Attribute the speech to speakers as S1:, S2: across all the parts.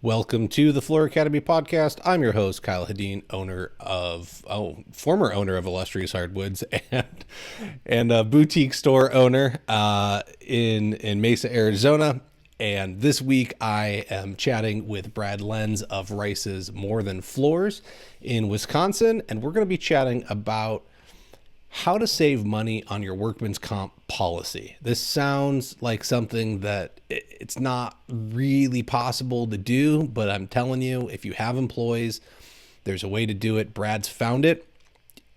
S1: Welcome to the Floor Academy podcast. I'm your host, Kyle Hadeen, former owner of Illustrious Hardwoods and a boutique store owner in Mesa, Arizona. And this week I am chatting with Brad Lenz of Rice's More Than Floors in Wisconsin. And we're going to be chatting about how to save money on your workman's comp policy. This sounds like something that it's not really possible to do, but I'm telling you, if you have employees, there's a way to do it. Brad's found it.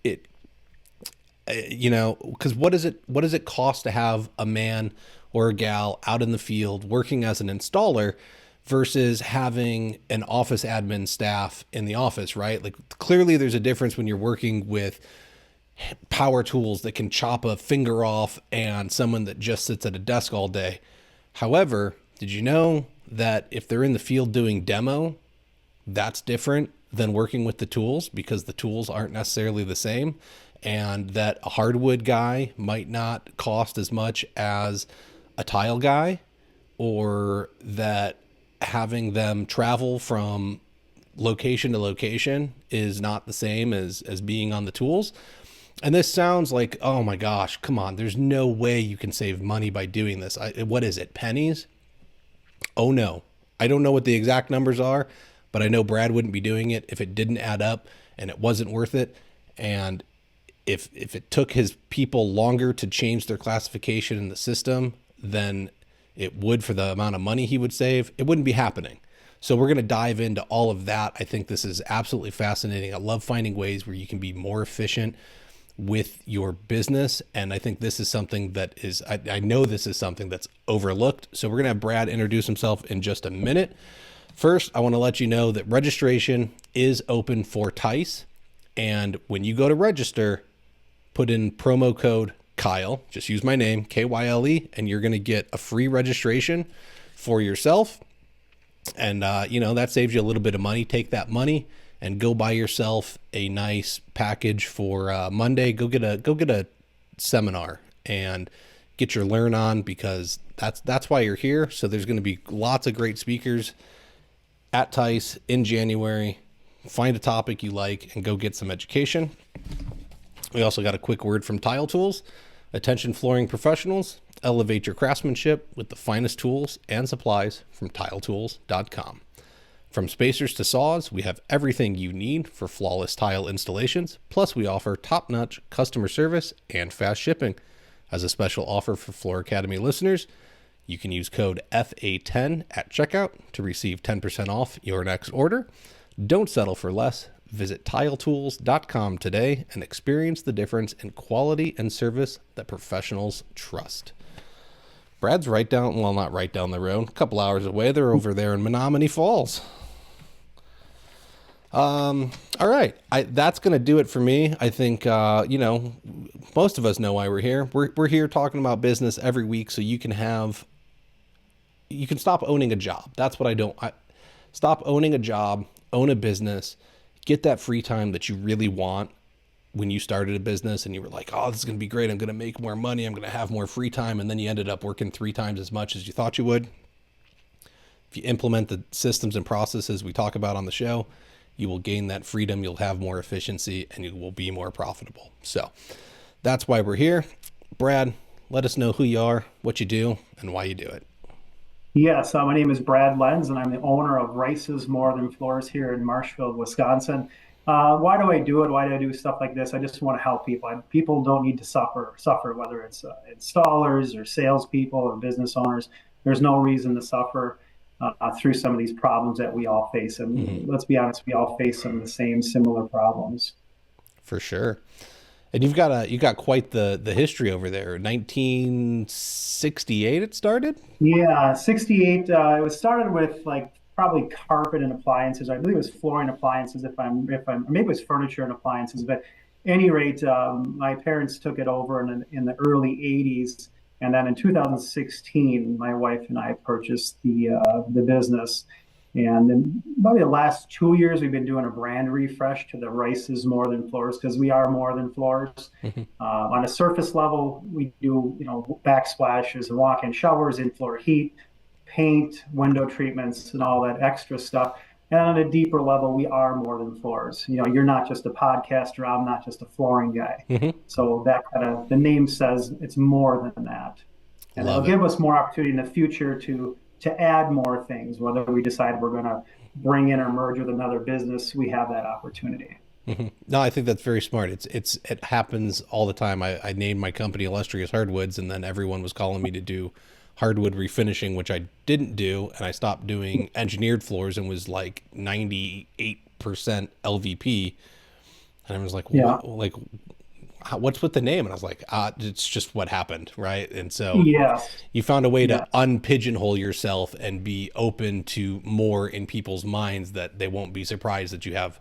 S1: Because what does it cost to have a man or a gal out in the field working as an installer versus having an office admin staff in the office, right? Like clearly there's a difference when you're working with power tools that can chop a finger off and someone that just sits at a desk all day. However, did you know that if they're in the field doing demo, that's different than working with the tools because the tools aren't necessarily the same, and that a hardwood guy might not cost as much as a tile guy, or that having them travel from location to location is not the same as being on the tools. And this sounds like, oh my gosh, come on, there's no way you can save money by doing this. What is it, pennies? Oh no, I don't know what the exact numbers are, but I know Brad wouldn't be doing it if it didn't add up and it wasn't worth it. And if it took his people longer to change their classification in the system than it would for the amount of money he would save, it wouldn't be happening. So we're going to dive into all of that. I think this is absolutely fascinating. I love finding ways where you can be more efficient with your business. And I think this is something that is, I know this is something that's overlooked. So we're going to have Brad introduce himself in just a minute. First, I want to let you know that registration is open for TICE. And when you go to register, put in promo code Kyle, just use my name, Kyle, and you're going to get a free registration for yourself. And, that saves you a little bit of money. Take that money and go buy yourself a nice package for Monday. Go get a seminar and get your learn on, because that's why you're here. So there's going to be lots of great speakers at TICE in January. Find a topic you like and go get some education. We also got a quick word from Tile Tools. Attention flooring professionals, elevate your craftsmanship with the finest tools and supplies from tiletools.com. From spacers to saws, we have everything you need for flawless tile installations. Plus, we offer top-notch customer service and fast shipping. As a special offer for Floor Academy listeners, you can use code FA10 at checkout to receive 10% off your next order. Don't settle for less. Visit tiletools.com today and experience the difference in quality and service that professionals trust. Brad's not right down the road, a couple hours away. They're over there in Menominee Falls. All right. That's going to do it for me. I think, most of us know why we're here. We're here talking about business every week. So you can stop owning a job. That's what stop owning a job, own a business, get that free time that you really want when you started a business and you were like, oh, this is going to be great. I'm going to make more money. I'm going to have more free time. And then you ended up working 3 times as much as you thought you would. If you implement the systems and processes we talk about on the show, you will gain that freedom, you'll have more efficiency, and you will be more profitable. So that's why we're here. Brad, let us know who you are, what you do, and why you do it.
S2: Yes, my name is Brad Lenz, and I'm the owner of Rice's More Than Floors here in Marshfield, Wisconsin. Why do I do it? Why do I do stuff like this? I just want to help people. People don't need to suffer, whether it's installers or salespeople or business owners. There's no reason to suffer through some of these problems that we all face. And let's be honest, we all face some of the same similar problems.
S1: For sure. And you got quite the history over there. 1968 it started?
S2: Yeah, 68. It was started with probably carpet and appliances. I believe it was flooring appliances, maybe it was furniture and appliances. But at any rate, my parents took it over in the early 80s. And then in 2016, my wife and I purchased the business. And in probably the last 2 years, we've been doing a brand refresh to the Rice's More Than Floors, because we are more than floors. On a surface level, we do backsplashes and walk-in showers, in-floor heat, paint, window treatments, and all that extra stuff. And on a deeper level, we are more than floors. You're not just a podcaster. I'm not just a flooring guy.
S1: Hmm.
S2: So that kind of the name says it's more than that, and it'll
S1: Love it.
S2: give us more opportunity in the future to add more things. Whether we decide we're going to bring in or merge with another business, we have that opportunity.
S1: Hmm. No, I think that's very smart. It happens all the time. I named my company Illustrious Hardwoods, and then everyone was calling me to do hardwood refinishing, which I didn't do, and I stopped doing engineered floors and was like 98% LVP. And I was like,
S2: Yeah.
S1: what, like, what's with the name? And I was like, it's just what happened, right? And so
S2: Yes.
S1: you found a way to
S2: Yes.
S1: unpigeonhole yourself and be open to more in people's minds, that they won't be surprised that you have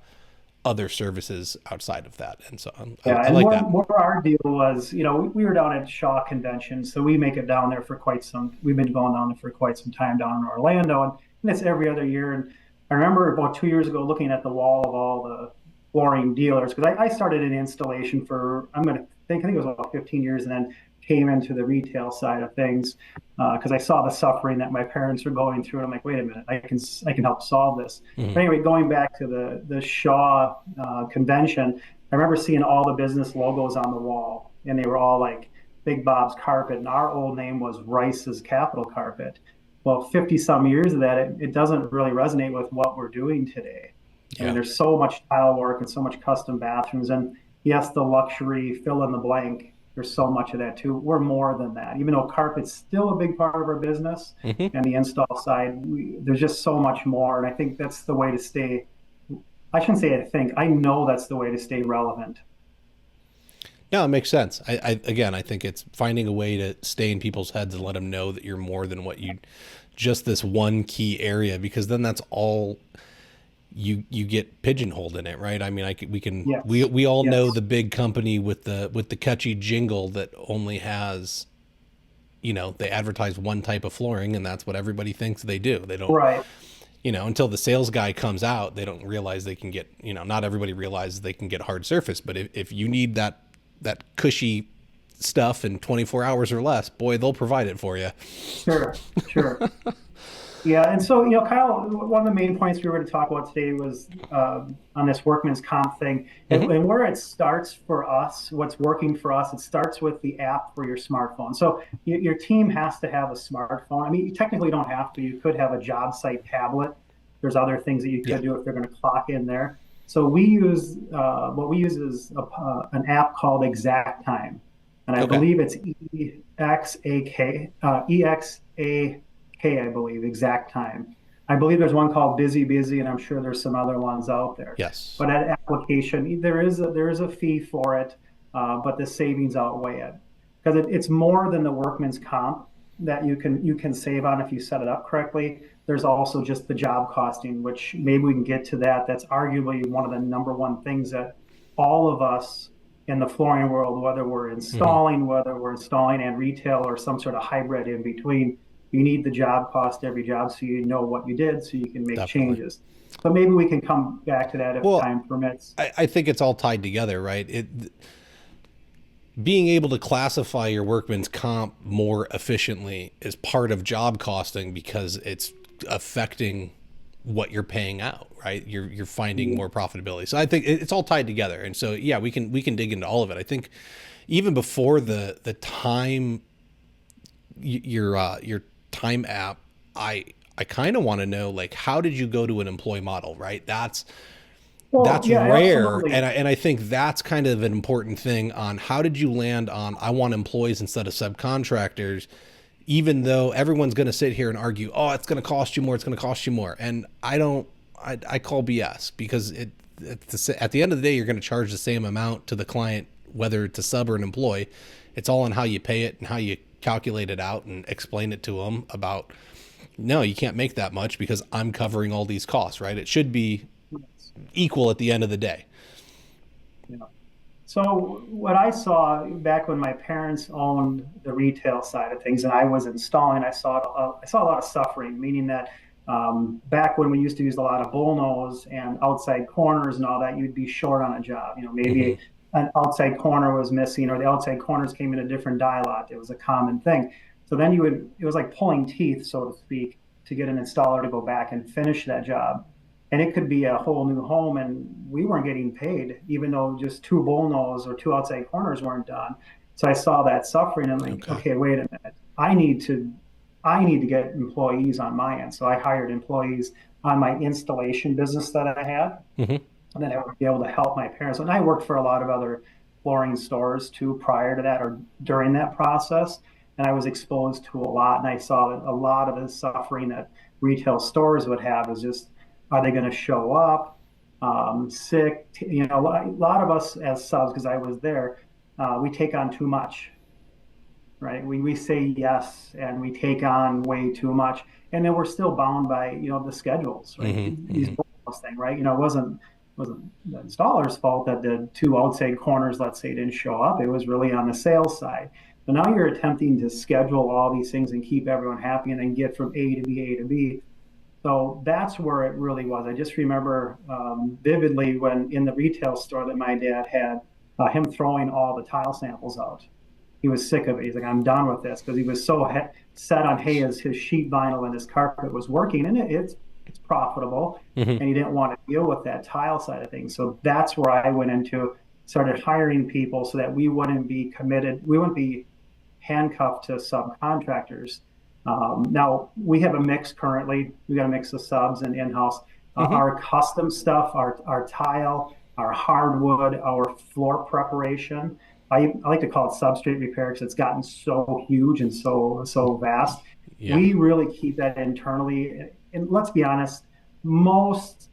S1: other services outside of that. And so
S2: Yeah,
S1: I
S2: and
S1: like that.
S2: what our deal was, we were down at Shaw Convention, so we make it down there for quite some. We've been going down there for quite some time down in Orlando, and it's every other year. And I remember about 2 years ago looking at the wall of all the flooring dealers because I started in installation for I think it was about 15 years, and then came into the retail side of things because I saw the suffering that my parents were going through, and I'm like, wait a minute, I can help solve this.
S1: Hmm.
S2: But anyway, going back to the Shaw convention, I remember seeing all the business logos on the wall, and they were all like Big Bob's Carpet, and our old name was Rice's Capital Carpet. Well, 50 some years of that, it doesn't really resonate with what we're doing today. I mean,
S1: Yeah.
S2: there's so much tile work and so much custom bathrooms, and yes, the luxury fill in the blank. There's so much of that too. We're more than that. Even though carpet's still a big part of our business
S1: Hmm.
S2: and the install side, there's just so much more. And I think that's the way to stay. I shouldn't say I think. I know that's the way to stay relevant.
S1: No, it makes sense. Again, I think it's finding a way to stay in people's heads and let them know that you're more than what you, just this one key area, because then that's all you get pigeonholed in it, right? I mean, we can
S2: Yes.
S1: we all know
S2: Yes.
S1: the big company with the catchy jingle that only has, they advertise one type of flooring, and that's what everybody thinks they do. They don't,
S2: Right.
S1: until the sales guy comes out, they don't realize they can get, not everybody realizes they can get hard surface. But if you need that cushy stuff in 24 hours or less, boy, they'll provide it for you.
S2: Sure. Sure. Yeah, and so Kyle, one of the main points we were going to talk about today was on this workman's comp thing, and,
S1: Hmm.
S2: and where it starts for us, what's working for us. It starts with the app for your smartphone. So your team has to have a smartphone. I mean, you technically don't have to. You could have a job site tablet. There's other things that you
S1: Yeah.
S2: could do if they're going to clock in there. So we use what we use is an app called Exact Time, and I
S1: Okay.
S2: believe it's EXAK, I believe, Exact Time. I believe there's one called Busy Busy, and I'm sure there's some other ones out there.
S1: Yes.
S2: But that application, there is a fee for it, but the savings outweigh it because it's more than the workman's comp that you can save on if you set it up correctly. There's also just the job costing, which maybe we can get to that. That's arguably one of the number one things that all of us in the flooring world,
S1: Hmm.
S2: whether we're installing and retail or some sort of hybrid in between, you need the job cost every job so you know what you did so you can make
S1: Definitely.
S2: changes. But maybe we can come back to that if
S1: Well,
S2: time permits.
S1: I think it's all tied together, right? Being able to classify your workman's comp more efficiently is part of job costing, because it's affecting what you're paying out, right? You're finding more profitability. So I think it's all tied together. And so yeah, we can dig into all of it. I think even before the time, your time app, I kind of want to know, like, how did you go to an employee model, right?
S2: Well,
S1: That's
S2: yeah,
S1: rare,
S2: absolutely.
S1: and I think that's kind of an important thing on how did you land on I want employees instead of subcontractors, even though everyone's going to sit here and argue, oh, it's going to cost you more, it's going to cost you more, and I don't, I call BS, because at the end of the day, you're going to charge the same amount to the client, whether it's a sub or an employee. It's all on how you pay it and how you calculate it out and explain it to them about, no, you can't make that much because I'm covering all these costs, right? It should be equal at the end of the day.
S2: Yeah. So what I saw back when my parents owned the retail side of things and I was installing, I saw a lot of suffering, meaning that back when we used to use a lot of bullnose and outside corners and all that, you'd be short on a job.
S1: Hmm.
S2: Maybe an outside corner was missing or the outside corners came in a different die lot. It was a common thing. So then it was like pulling teeth, so to speak. to get an installer to go back and finish that job. And it could be a whole new home, and we weren't getting paid, even though just two bullnose or two outside corners weren't done. So I saw that suffering. And I'm like,
S1: Okay.
S2: okay, wait a minute. I need to get employees on my end. So I hired employees on my installation business that I had,
S1: Hmm.
S2: and then I would be able to help my parents. And I worked for a lot of other flooring stores too prior to that or during that process. And I was exposed to a lot, and I saw that a lot of the suffering that retail stores would have is just, are they going to show up sick? A lot of us as subs, because I was there, we take on too much, right? We say yes and we take on way too much, and then we're still bound by the schedules, right?
S1: Hmm.
S2: These
S1: Hmm.
S2: thing, right? It wasn't the installer's fault that the two outside corners, let's say, didn't show up. It was really on the sales side. But now you're attempting to schedule all these things and keep everyone happy and then get from A to B, A to B. So that's where it really was. I just remember vividly when in the retail store that my dad had, him throwing all the tile samples out. He was sick of it. He's like, I'm done with this, because he was so set on, hey, his sheet vinyl and his carpet was working, and it's profitable,
S1: Hmm.
S2: and he didn't want to deal with that tile side of things. So that's where I went into, started hiring people so that we wouldn't be committed, we wouldn't be handcuffed to subcontractors. Now we have a mix currently. We got a mix of subs and in-house.
S1: Hmm.
S2: Our custom stuff, our tile, our hardwood, our floor preparation. I like to call it substrate repair because it's gotten so huge and so vast.
S1: Yeah.
S2: We really keep that internally. And let's be honest, most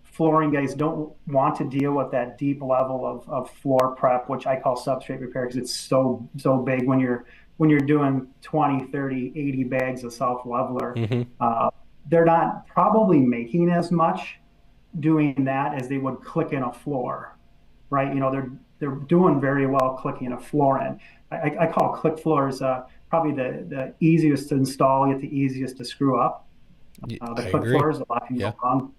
S2: flooring guys don't want to deal with that deep level of floor prep, which I call substrate repair, because it's so big when you're doing 20, 30, 80 bags of self leveler.
S1: Hmm.
S2: uh, they're not probably making as much doing that as they would click in a floor, right? They're doing very well clicking a floor in. I call click floors probably the easiest to install, yet the easiest to screw up. The
S1: I
S2: click
S1: agree.
S2: floors, a lot can
S1: Yeah.
S2: go wrong.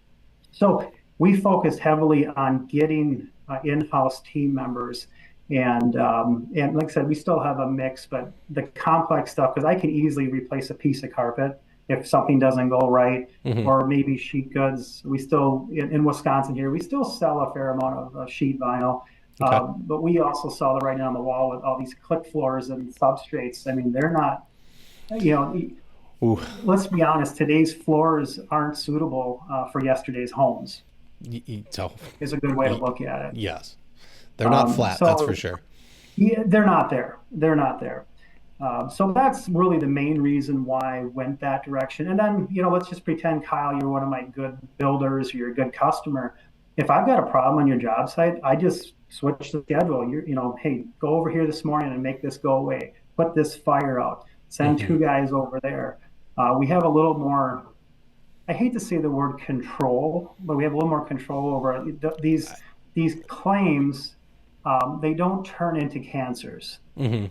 S2: So we focused heavily on getting in-house team members, and like I said, we still have a mix, but the complex stuff, because I can easily replace a piece of carpet if something doesn't go right,
S1: Hmm.
S2: or maybe sheet goods. We still in Wisconsin here, we still sell a fair amount of sheet vinyl,
S1: Okay.
S2: but we also sell the writing on the wall with all these click floors and substrates. I mean, they're not, you know,
S1: Ooh.
S2: let's be honest, today's floors aren't suitable for yesterday's homes,
S1: So,
S2: is a good way to look at it.
S1: yes, they're not flat. That's for
S2: So
S1: sure.
S2: yeah, they're not there. They're not there. So that's really the main reason why I went that direction. And then, let's just pretend, Kyle, you're one of my good builders, or you're a good customer. If I've got a problem on your job site, I just switch the schedule. Hey, go over here this morning and make this go away. Put this fire out. Send
S1: Hmm.
S2: two guys over there. We have a little more, I hate to say the word control, but we have a little more control over these claims. They don't turn into cancers,
S1: Hmm.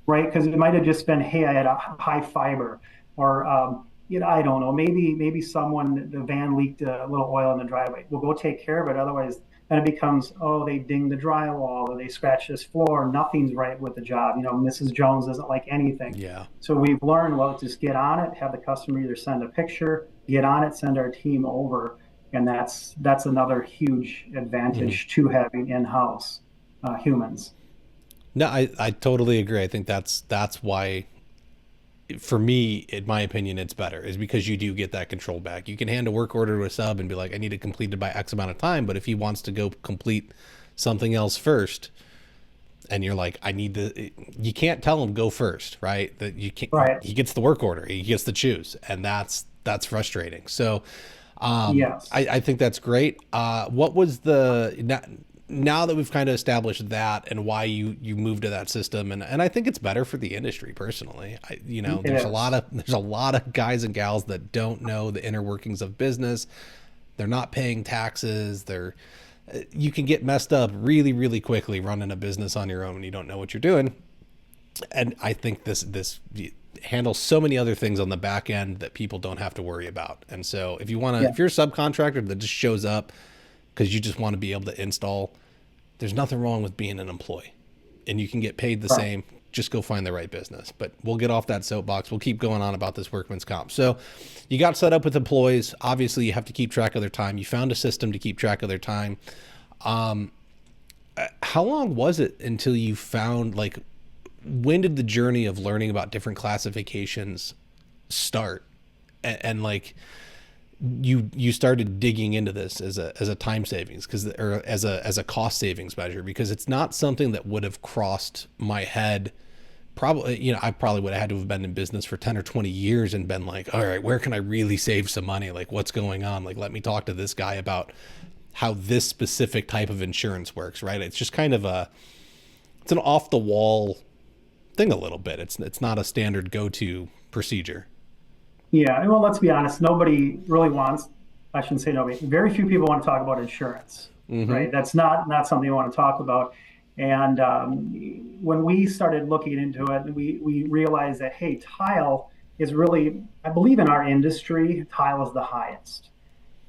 S2: right? Because it might have just been, hey, I had a high fiber, or I don't know, maybe someone, the van leaked a little oil in the driveway. We'll go take care of it. Otherwise, then it becomes, oh, they dinged the drywall, or they scratched this floor. Nothing's right with the job. Mrs. Jones doesn't like anything.
S1: Yeah.
S2: So we've learned, well, just get on it, have the customer either send a picture, get on it, send our team over, and that's another huge
S1: Hmm.
S2: advantage to having in-house humans.
S1: No, I totally agree. I think that's why, for me, in my opinion, it's better, is because you do get that control back. You can hand a work order to a sub and be like, I need it completed by X amount of time. But if he wants to go complete something else first, and you're like, I need the, you can't tell him go first, right? That you can't.
S2: Right.
S1: He gets the work order. He gets to choose, and that's frustrating. So,
S2: Yes.
S1: I think that's great. What was now that we've kind of established that and why you moved to that system, and I think it's better for the industry personally.
S2: It is.
S1: There's a lot of guys and gals that don't know the inner workings of business. They're not paying taxes. You can get messed up really, really quickly running a business on your own when you don't know what you're doing. And I think this handles so many other things on the back end that people don't have to worry about. And so
S2: Yeah.
S1: if you're a subcontractor that just shows up because you just want to be able to install, there's nothing wrong with being an employee, and you can get paid the
S2: Right.
S1: same just go find the right business. But we'll get off that soapbox. We'll keep going on about this workman's comp. So you got set up with employees. Obviously, you have to keep track of their time. You found a system to keep track of their time. How long was it until you found, like, when did the journey of learning about different classifications start? And like, you started digging into this as a time savings, or as a cost savings measure, because it's not something that would have crossed my head. Probably, I probably would have had to have been in business for 10 or 20 years and been like, all right, where can I really save some money? Like, what's going on? Like, let me talk to this guy about how this specific type of insurance works, right? It's just kind of it's an off the wall thing a little bit. It's not a standard go-to procedure.
S2: Yeah, well, let's be honest. Nobody really wants. I shouldn't say nobody. Very few people want to talk about insurance, right? That's not something you want to talk about. And when we started looking into it, we realized that, hey, tile is really, I believe in our industry, tile is the highest.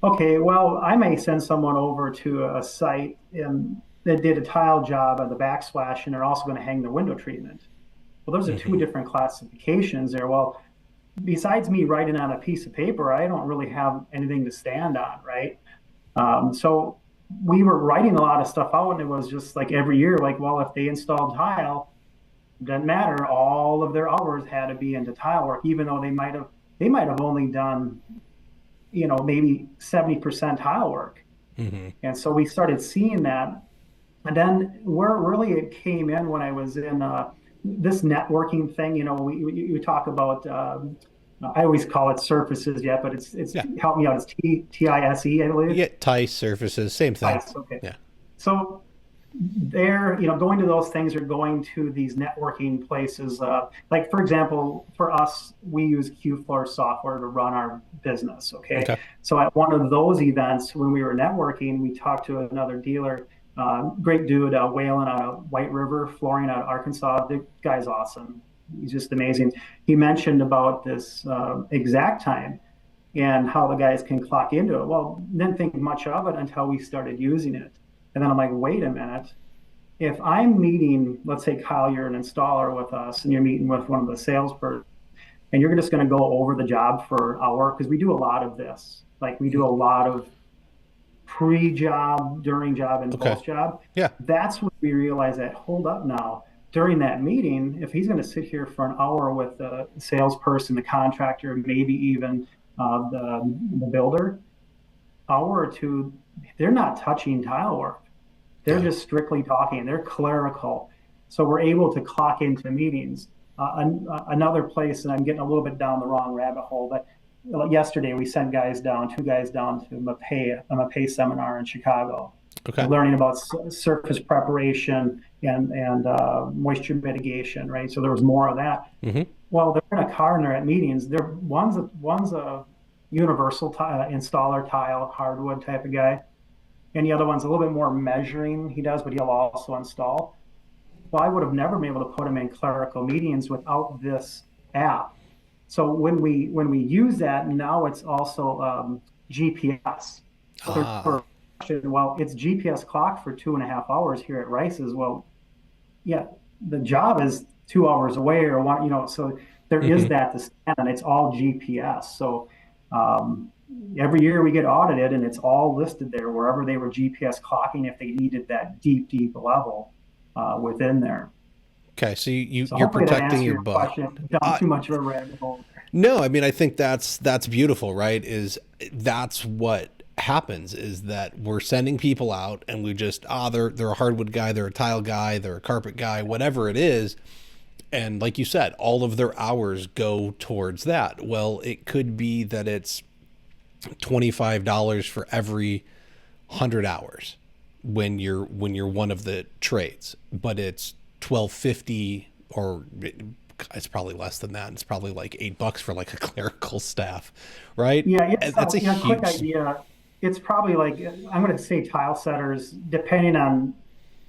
S2: Okay, well, I may send someone over to a site that did a tile job on the backsplash, and they're also going to hang the window treatment. Well, those are two different classifications there. Well, besides me writing on a piece of paper, I don't really have anything to stand on, right? So we were writing a lot of stuff out, and it was just like every year, like, well, if they installed tile, it doesn't matter. All of their hours had to be into tile work, even though they might have only done, maybe 70% tile work. And so we started seeing that. And then where really it came in when I was in this networking thing, we talk about, I always call it surfaces, but it's help me out. It's TISE, I believe.
S1: Yeah, TISE surfaces, same thing.
S2: TISE, okay.
S1: Yeah.
S2: So they're, going to those things or going to these networking places. Like, for example, for us, we use QFloor software to run our business. Okay. So at one of those events, when we were networking, we talked to another dealer, great dude, Waylon out of White River, Flooring out of Arkansas. The guy's awesome. He's just amazing. He mentioned about this exact time and how the guys can clock into it. Well, didn't think much of it until we started using it. And then I'm like, wait a minute. If I'm meeting, let's say, Kyle, you're an installer with us, and you're meeting with one of the salespersons, and you're just going to go over the job for an hour, because we do a lot of this. Like, we do a lot of pre-job, during job, and post-job.
S1: Yeah.
S2: That's when we realize that, hold up now, during that meeting, if he's going to sit here for an hour with the salesperson, the contractor, maybe even the builder, hour or two, they're not touching tile work. They're just strictly talking. They're clerical. So we're able to clock into meetings. Another place, and I'm getting a little bit down the wrong rabbit hole, but yesterday we sent two guys down to a MAPE seminar in Chicago. Learning about surface preparation and moisture mitigation, right? So there was more of that. Well, they're in a car and they're at meetings. One's a universal installer, tile, hardwood type of guy. And the other one's a little bit more measuring he does, but he'll also install. Well, I would have never been able to put him in clerical meetings without this app. So when we use that, now it's also GPS. Well, it's GPS clock for 2.5 hours here at Rice's. Well, yeah, the job is 2 hours away or one, so there is that to stand on. It's all GPS. So every year we get audited, and it's all listed there wherever they were GPS clocking if they needed that deep level within there.
S1: Okay, so you're protecting your butt.
S2: Not too much of a rabbit hole.
S1: No, I mean, I think that's beautiful, right? That's what happens, is that we're sending people out and we just, they're a hardwood guy, they're a tile guy, they're a carpet guy, whatever it is. And like you said, all of their hours go towards that. Well, it could be that it's $25 for every 100 hours when you're one of the trades, but it's $12.50, or it's probably less than that. It's probably like $8 for like a clerical staff, right?
S2: Yeah,
S1: that's a huge
S2: quick idea. It's probably like, I'm going to say tile setters, depending on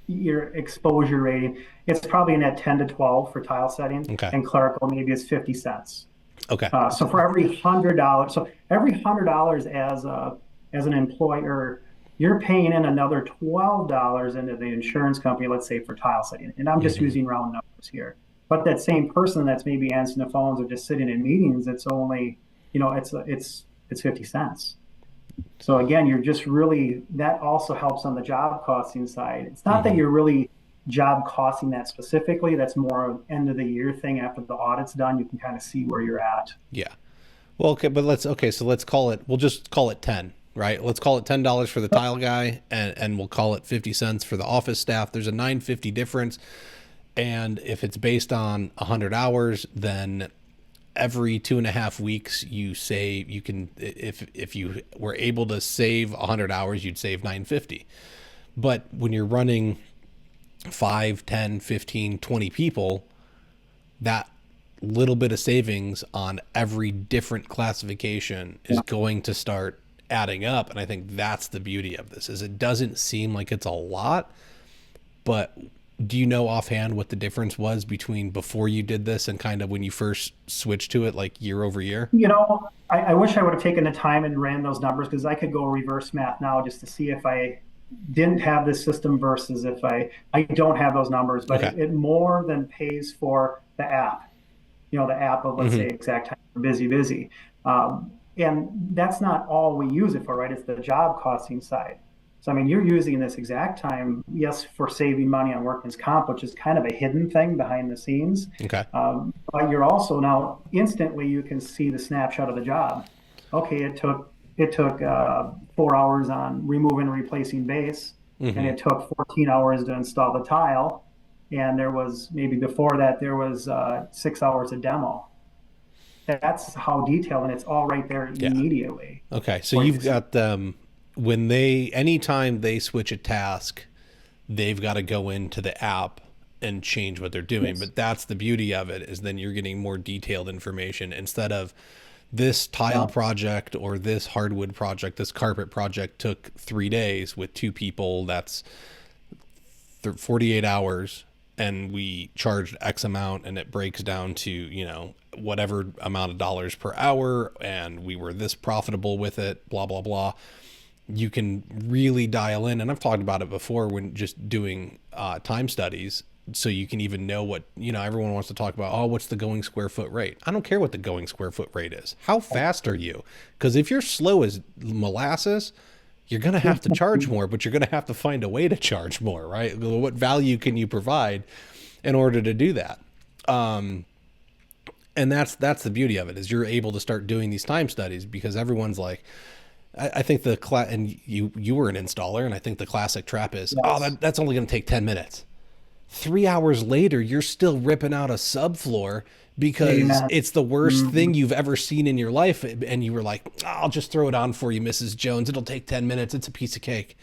S2: your exposure rating, it's probably in that 10 to 12 for tile setting, and clerical maybe it's 50 cents. So for every $100, as an employer, you're paying in another $12 into the insurance company, let's say, for tile setting. And I'm just using round numbers here. But that same person that's maybe answering the phones or just sitting in meetings, it's only, it's 50 cents. So again, you're just really, that also helps on the job costing side. It's not that
S1: Hmm.
S2: you're really job costing that specifically. That's more of end of the year thing. After the audit's done, you can kind of see where you're at.
S1: Yeah. Well, okay, but so let's call it, we'll just call it 10, right? Let's call it $10 for the tile guy, and we'll call it 50 cents for the office staff. There's a 950 difference. And if it's based on 100 hours, then every 2.5 weeks you save, you can, if you were able to save 100 hours, you'd save 950. But when you're running 5, 10, 15, 20 people, that little bit of savings on every different classification is going to start adding up. And I think that's the beauty of this, is it doesn't seem like it's a lot, but do you know offhand what the difference was between before you did this and kind of when you first switched to it, like year over year?
S2: I wish I would have taken the time and ran those numbers, because I could go reverse math now just to see if I didn't have this system versus if I don't have those numbers, but
S1: Okay.
S2: it more than pays for the app, the app of, let's say,
S1: Hmm.
S2: exact time busy. And that's not all we use it for, right? It's the job costing side. So, I mean, you're using this exact time, yes, for saving money on workman's comp, which is kind of a hidden thing behind the scenes.
S1: Okay.
S2: But you're also now instantly you can see the snapshot of the job. Okay, it took 4 hours on removing and replacing base, and
S1: Hmm.
S2: it took 14 hours to install the tile. And there was, maybe before that, there was 6 hours of demo. That's how detailed, and it's all right there
S1: Yeah.
S2: immediately
S1: Okay. So
S2: for you to
S1: you've
S2: see.
S1: got when anytime they switch a task, they've got to go into the app and change what they're doing.
S2: Yes.
S1: But that's the beauty of it, is then you're getting more detailed information instead of this tile
S2: Yeah.
S1: project or this hardwood project, this carpet project took 3 days with two people. That's 48 hours, and we charged X amount, and it breaks down to, whatever amount of dollars per hour, and we were this profitable with it, blah, blah, blah. You can really dial in. And I've talked about it before when just doing time studies. So you can even know what, everyone wants to talk about, oh, what's the going square foot rate? I don't care what the going square foot rate is. How fast are you? Because if you're slow as molasses, you're going to have to charge more, but you're going to have to find a way to charge more, right? What value can you provide in order to do that? And that's the beauty of it, is you're able to start doing these time studies, because everyone's like, I think and you were an installer, and I think the classic trap is, oh,
S2: Yes.
S1: that's only going to take 10 minutes. 3 hours later, you're still ripping out a subfloor because
S2: Amen.
S1: it's the worst thing
S2: Mhm.
S1: you've ever seen in your life. And you were like, I'll just throw it on for you, Mrs. Jones. It'll take 10 minutes. It's a piece of cake.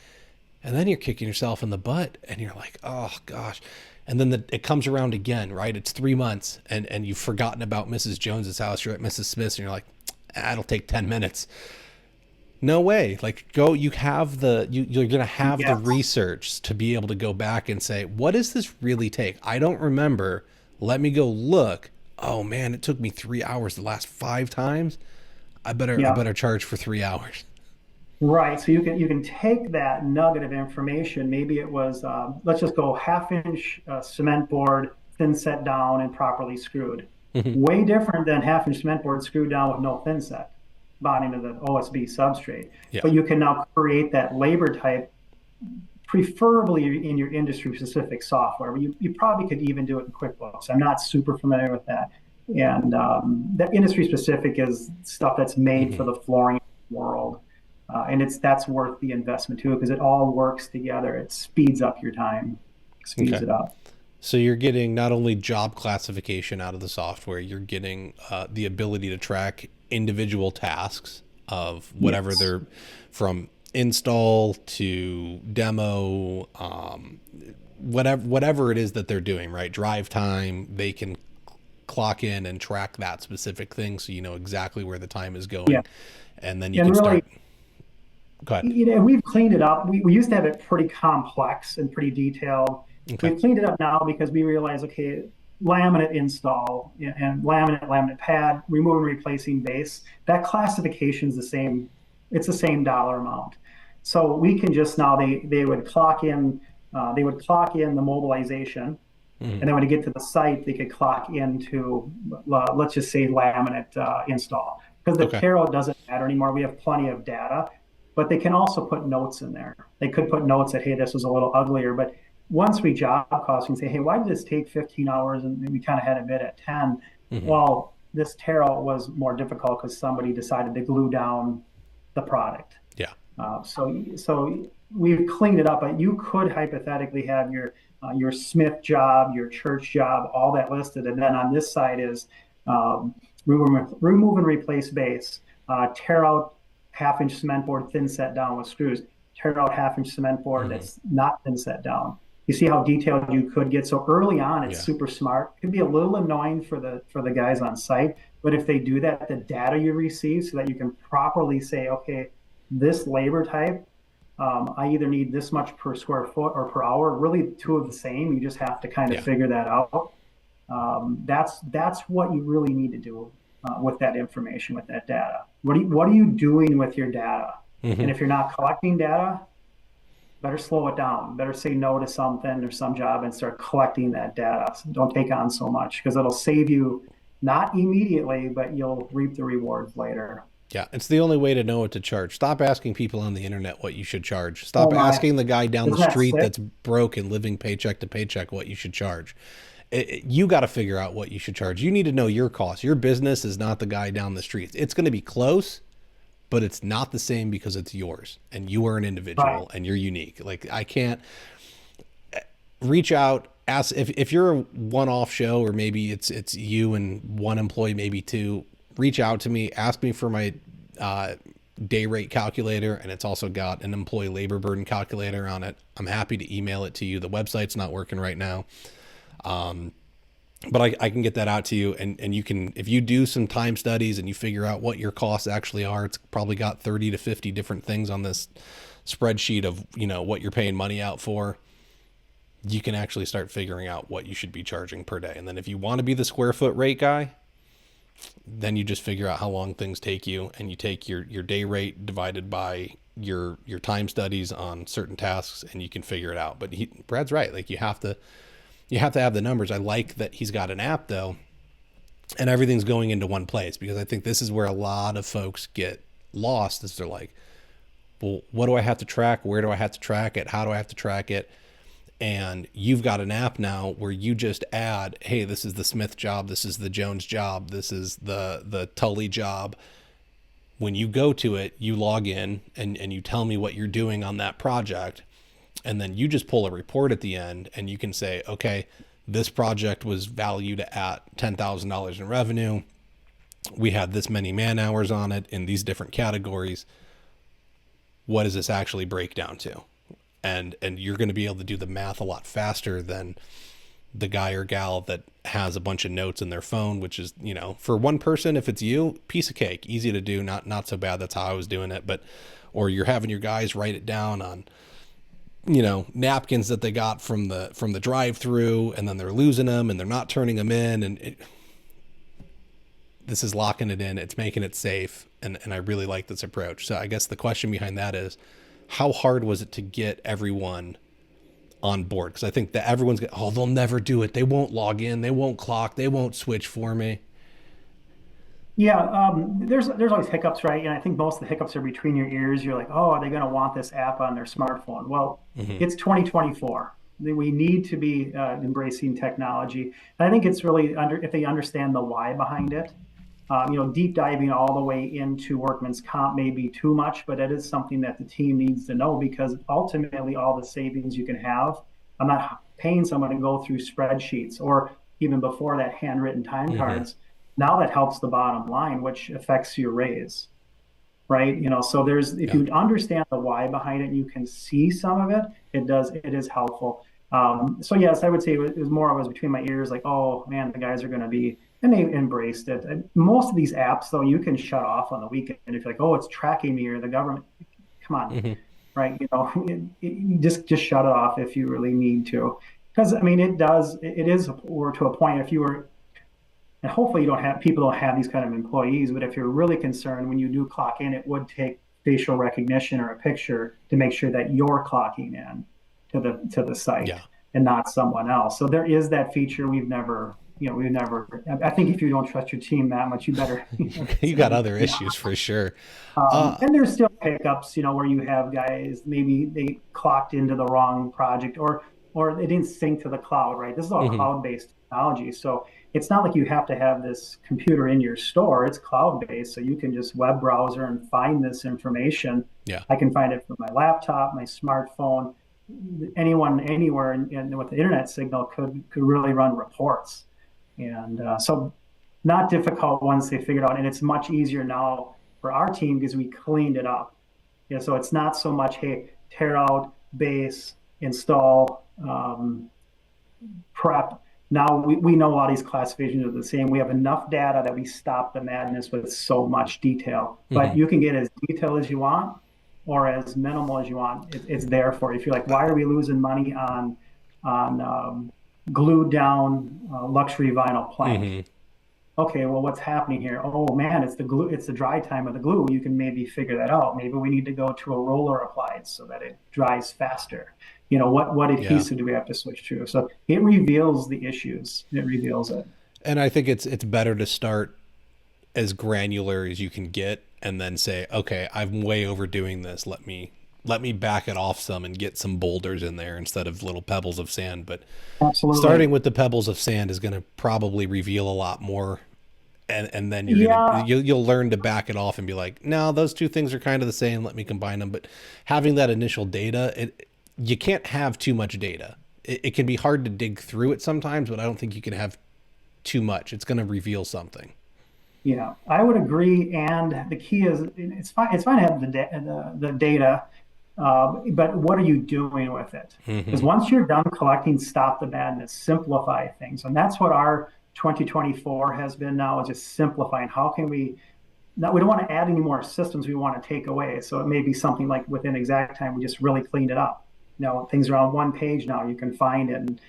S1: And then you're kicking yourself in the butt, and you're like, oh gosh. And then it comes around again, right? It's 3 months, and you've forgotten about Mrs. Jones's house. You're at Mrs. Smith's, and you're like, it'll take 10 minutes. No way. Like, go, you have you're going to have the
S2: Yes.
S1: research to be able to go back and say, what does this really take? I don't remember. Let me go look. Oh man, it took me 3 hours the last 5 times. I
S2: Yeah.
S1: better charge for 3 hours.
S2: Right. So you can take that nugget of information. Maybe it was, let's just go half-inch cement board, thin set down and properly screwed.
S1: Hmm.
S2: Way different than half-inch cement board screwed down with no thin set bonding to the OSB substrate.
S1: Yeah.
S2: But you can now create that labor type, preferably in your industry-specific software. You probably could even do it in QuickBooks. I'm not super familiar with that. And that industry-specific is stuff that's made for
S1: Hmm.
S2: the flooring world. And that's worth the investment too, because it all works together. It speeds up your time, speeds
S1: Okay.
S2: it up.
S1: So you're getting not only job classification out of the software, you're getting the ability to track individual tasks of whatever
S2: Yes.
S1: they're, from install to demo, whatever it is that they're doing, right? Drive time, they can clock in and track that specific thing, so you know exactly where the time is
S2: Yeah.
S1: going, and then you
S2: And
S1: can
S2: really,
S1: start. Go ahead.
S2: we've cleaned it up. We used to have it pretty complex and pretty detailed.
S1: Okay.
S2: We've cleaned it up now because we realize, okay, laminate install and laminate pad, remove and replacing base, that classification is the same. It's the same dollar amount. So we can just now, they would clock in the mobilization. And then when you get to the site, they could clock into, let's just say, laminate install. Because the
S1: Okay.
S2: tarot doesn't matter anymore. We have plenty of data, but they can also put notes in there. They could put notes that, hey, this was a little uglier. But once we job cost and say, hey, why did this take 15 hours and we kind of had a bid at 10?
S1: Hmm.
S2: Well, this tarot was more difficult because somebody decided to glue down the product.
S1: Yeah.
S2: So we've cleaned it up, but you could hypothetically have your Smith job, your church job, all that listed, and then on this side is remove and replace base, tear out half-inch cement board thin set down with screws, tear out half-inch cement board
S1: Hmm.
S2: that's not thin set down. You see how detailed you could get. So early on, it's
S1: Yeah.
S2: super smart. It could be a little annoying for the guys on site, but if they do that, the data you receive, so that you can properly say, okay, this labor type, I either need this much per square foot or per hour. Really, two of the same. You just have to kind of
S1: Yeah.
S2: figure that out. That's what you really need to do with that information, with that data. What are you doing with your data? And
S1: Hmm.
S2: if you're not collecting data, better slow it down. Better say no to something or some job and start collecting that data. So don't take on so much because it'll save you not immediately, but you'll reap the rewards later.
S1: Yeah. It's the only way to know what to charge. Stop asking people on the internet what you should charge.
S2: Oh
S1: Stop
S2: my,
S1: asking the guy down the
S2: isn't that
S1: street
S2: sick?
S1: that's broke and living paycheck to paycheck what you should charge. You got to figure out what you should charge. You need to know your costs. Your business is not the guy down the street. It's going to be close, but it's not the same because it's yours and you are an
S2: Right.
S1: individual and you're unique. Like I can't reach out, ask if you're a one-off show or maybe it's you and one employee, maybe two, reach out to me, ask me for my uh, day rate calculator, and it's also got an employee labor burden calculator on it. I'm happy to email it to you. The website's not working right now, but I can get that out to you, and you can, if you do some time studies and you figure out what your costs actually are, it's probably got 30 to 50 different things on this spreadsheet of, what you're paying money out for. You can actually start figuring out what you should be charging per day. And then if you want to be the square foot rate guy, then you just figure out how long things take you, and you take your day rate divided by your time studies on certain tasks, and you can figure it out. But Brad's right. Like you have to have the numbers. I like that he's got an app though, and everything's going into one place, because I think this is where a lot of folks get lost, is they're like, well, what do I have to track? Where do I have to track it? How do I have to track it? And you've got an app now where you just add, hey, this is the Smith job, this is the Jones job, this is the Tully job. When you go to it, you log in and you tell me what you're doing on that project. And then you just pull a report at the end, and you can say, okay, this project was valued at $10,000 in revenue. We had this many man hours on it in these different categories. What does this actually break down to? And you're going to be able to do the math a lot faster than the guy or gal that has a bunch of notes in their phone, which is, for one person, if it's you, piece of cake, easy to do, not so bad. That's how I was doing it. But or you're having your guys write it down on, napkins that they got from the drive-through, and then they're losing them and they're not turning them in, and this is locking it in. It's making it safe, and I really like this approach. So I guess the question behind that is, how hard was it to get everyone on board? Because I think that everyone's they'll never do it. They won't log in. They won't clock. They won't switch for me.
S2: Yeah, there's always hiccups, right? And I think most of the hiccups are between your ears. You're like, oh, are they going to want this app on their smartphone? Well,
S1: Hmm.
S2: it's 2024. We need to be embracing technology. And I think it's really if they understand the why behind it. Deep diving all the way into workman's comp may be too much, but it is something that the team needs to know, because ultimately all the savings you can have. I'm not paying someone to go through spreadsheets or even before that handwritten time
S1: Hmm.
S2: cards. Now that helps the bottom line, which affects your raise, right? So if
S1: Yeah.
S2: you understand the why behind it, and you can see some of it. It is helpful. So yes, I would say it was more, I was between my ears, like, oh man, the guys are going to be, and they embraced it. And most of these apps, though, you can shut off on the weekend if you're like, oh, it's tracking me or the government. Come on,
S1: Hmm.
S2: right? You just shut it off if you really need to, because I mean, it does. It is, or to a point, if you were, and hopefully you don't have people don't have these kind of employees, but if you're really concerned when you do clock in, it would take facial recognition or a picture to make sure that you're clocking in to the site.
S1: Yeah.
S2: and not someone else. So there is that feature we've never, I think if you don't trust your team that much, you better,
S1: You got other issues for sure.
S2: and there's still hiccups, where you have guys, maybe they clocked into the wrong project, or they didn't sync to the cloud, right? This is all
S1: Mhm.
S2: cloud-based technology. So it's not like you have to have this computer in your store. It's cloud-based. So you can just web browser and find this information.
S1: Yeah.
S2: I can find it from my laptop, my smartphone. Anyone, anywhere, and with the internet signal could really run reports. And so not difficult once they figured out. And it's much easier now for our team because we cleaned it up. So it's not so much, hey, tear out, base, install, prep. Now we know a lot of these classifications are the same. We have enough data that we stop the madness with so much detail. But
S1: Mhm.
S2: you can get as detailed as you want or as minimal as you want. It's there for you. If you're like, why are we losing money on glued down luxury vinyl plank?
S1: Mhm.
S2: Okay, well, what's happening here? Oh man, it's the glue, it's the dry time of the glue. You can maybe figure that out. Maybe we need to go to a roller appliance so that it dries faster. What
S1: Yeah.
S2: adhesive do we have to switch to? So it reveals the issues. It reveals it.
S1: And I think it's better to start as granular as you can get and then say, okay, I'm way overdoing this. Let me back it off some and get some boulders in there instead of little pebbles of sand. But
S2: Absolutely.
S1: starting with the pebbles of sand is going to probably reveal a lot more. And then
S2: Yeah,
S1: you'll learn to back it off and be like, no, those two things are kind of the same. Let me combine them. But having that initial data, you can't have too much data. It can be hard to dig through it sometimes, but I don't think you can have too much. It's going to reveal something.
S2: yeah, I would agree. And the key is it's fine. It's fine to have the data, but what are you doing with it? Because
S1: Hmm.
S2: once you're done collecting, stop the madness, simplify things, and that's what our 2024 has been now is just simplifying. How can we? Now we don't want to add any more systems we want to take away. So it may be something like within exact time we just really cleaned it up. Things are on one page now. You can find it and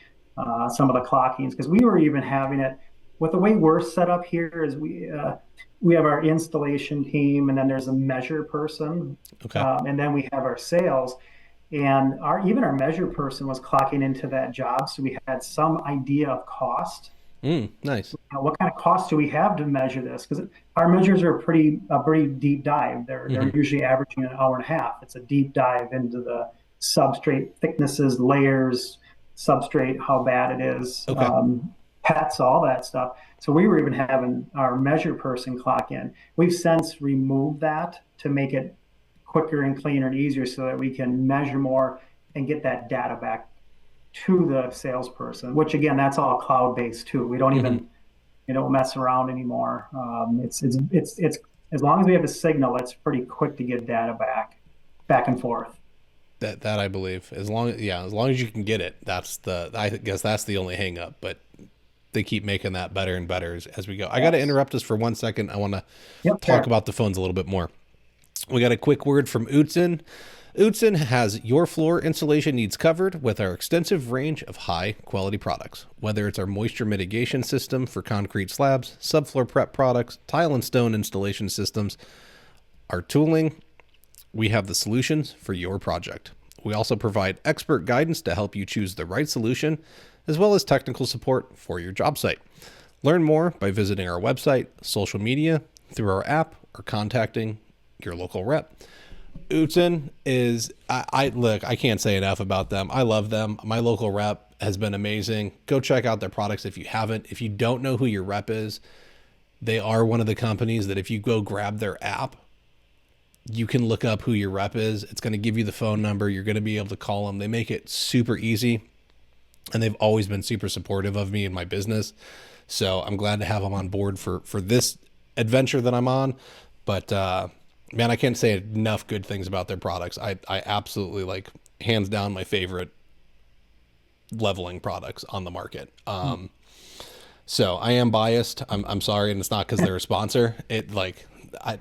S2: some of the clockings because we were even having it with the way we're set up here is we have our installation team and then there's a measure person
S1: Okay.
S2: and then we have our sales and our even our measure person was clocking into that job so we had some idea of cost.
S1: Nice.
S2: What kind of cost do we have to measure this? Because our measures are a pretty deep dive. They're
S1: Hmm.
S2: usually averaging an hour and a half. It's a deep dive into the substrate thicknesses, layers, substrate, how bad it is,
S1: Okay.
S2: pets, all that stuff. So we were even having our measure person clock in. We've since removed that to make it quicker and cleaner and easier so that we can measure more and get that data back to the salesperson, which again, that's all cloud based too. We don't
S1: Hmm.
S2: even mess around anymore. It's as long as we have a signal, it's pretty quick to get data back and forth.
S1: That I believe. As long as you can get it, I guess that's the only hang up. But they keep making that better and better as we go. I got to
S2: Yes.
S1: interrupt us for 1 second. I want to
S2: Yep.
S1: talk
S2: Sure.
S1: about the phones a little bit more. We got a quick word from Utsin. Utsin has your floor insulation needs covered with our extensive range of high quality products. Whether it's our moisture mitigation system for concrete slabs, subfloor prep products, tile and stone installation systems, our tooling, we have the solutions for your project. We also provide expert guidance to help you choose the right solution, as well as technical support for your job site. Learn more by visiting our website, social media, through our app, or contacting your local rep. Utsin is I look, I can't say enough about them. I love them. My local rep has been amazing. Go check out their products if you haven't. If you don't know who your rep is, they are one of the companies that if you go grab their app, you can look up who your rep is. It's going to give you the phone number. You're going to be able to call them. They make it super easy, and they've always been super supportive of me and my business. So I'm glad to have them on board for this adventure that I'm on. But man, I can't say enough good things about their products. I absolutely like hands down my favorite leveling products on the market. So I am biased. I'm sorry, and it's not because they're a sponsor. I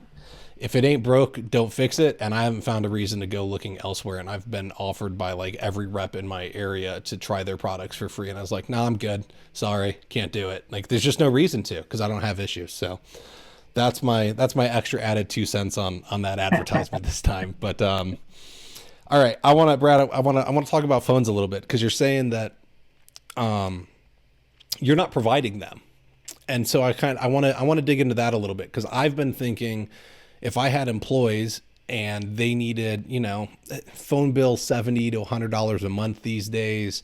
S1: if it ain't broke, don't fix it. And I haven't found a reason to go looking elsewhere. And I've been offered by like every rep in my area to try their products for free. And I was like, no, I'm good. Sorry, can't do it. Like, there's just no reason to because I don't have issues. So that's my extra added 2 cents on that advertisement this time. But all right, I want to Brad. I want to talk about phones a little bit because you're saying that you're not providing them. And so I want to dig into that a little bit, because I've been thinking, if I had employees and they needed, phone bill $70 to $100 a month these days,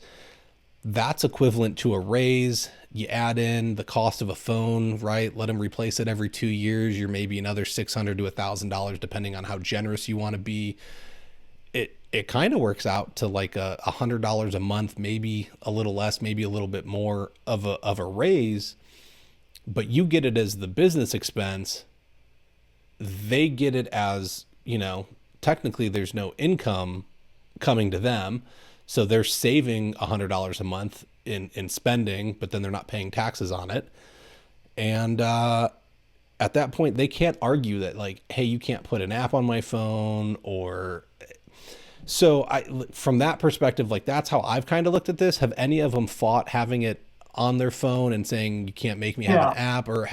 S1: that's equivalent to a raise. You add in the cost of a phone, right? Let them replace it every 2 years. You're maybe another $600 to $1,000, depending on how generous you want to be. It kind of works out to like $100 a month, maybe a little less, maybe a little bit more of a raise, but you get it as the business expense. They get it as, technically there's no income coming to them. So they're saving $100 a month in spending, but then they're not paying taxes on it. And at that point, they can't argue that, like, hey, you can't put an app on my phone. Or so from that perspective, like, that's how I've kind of looked at this. Have any of them fought having it on their phone and saying you can't make me have an app, or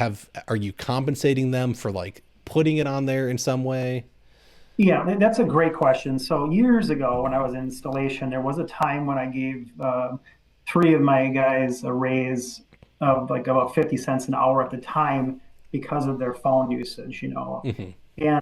S1: are you compensating them for like putting it on there in some way?
S2: Yeah, that's a great question. So years ago, when I was in installation, there was a time when I gave three of my guys a raise of like about 50 cents an hour at the time because of their phone usage,
S1: Mm-hmm.
S2: And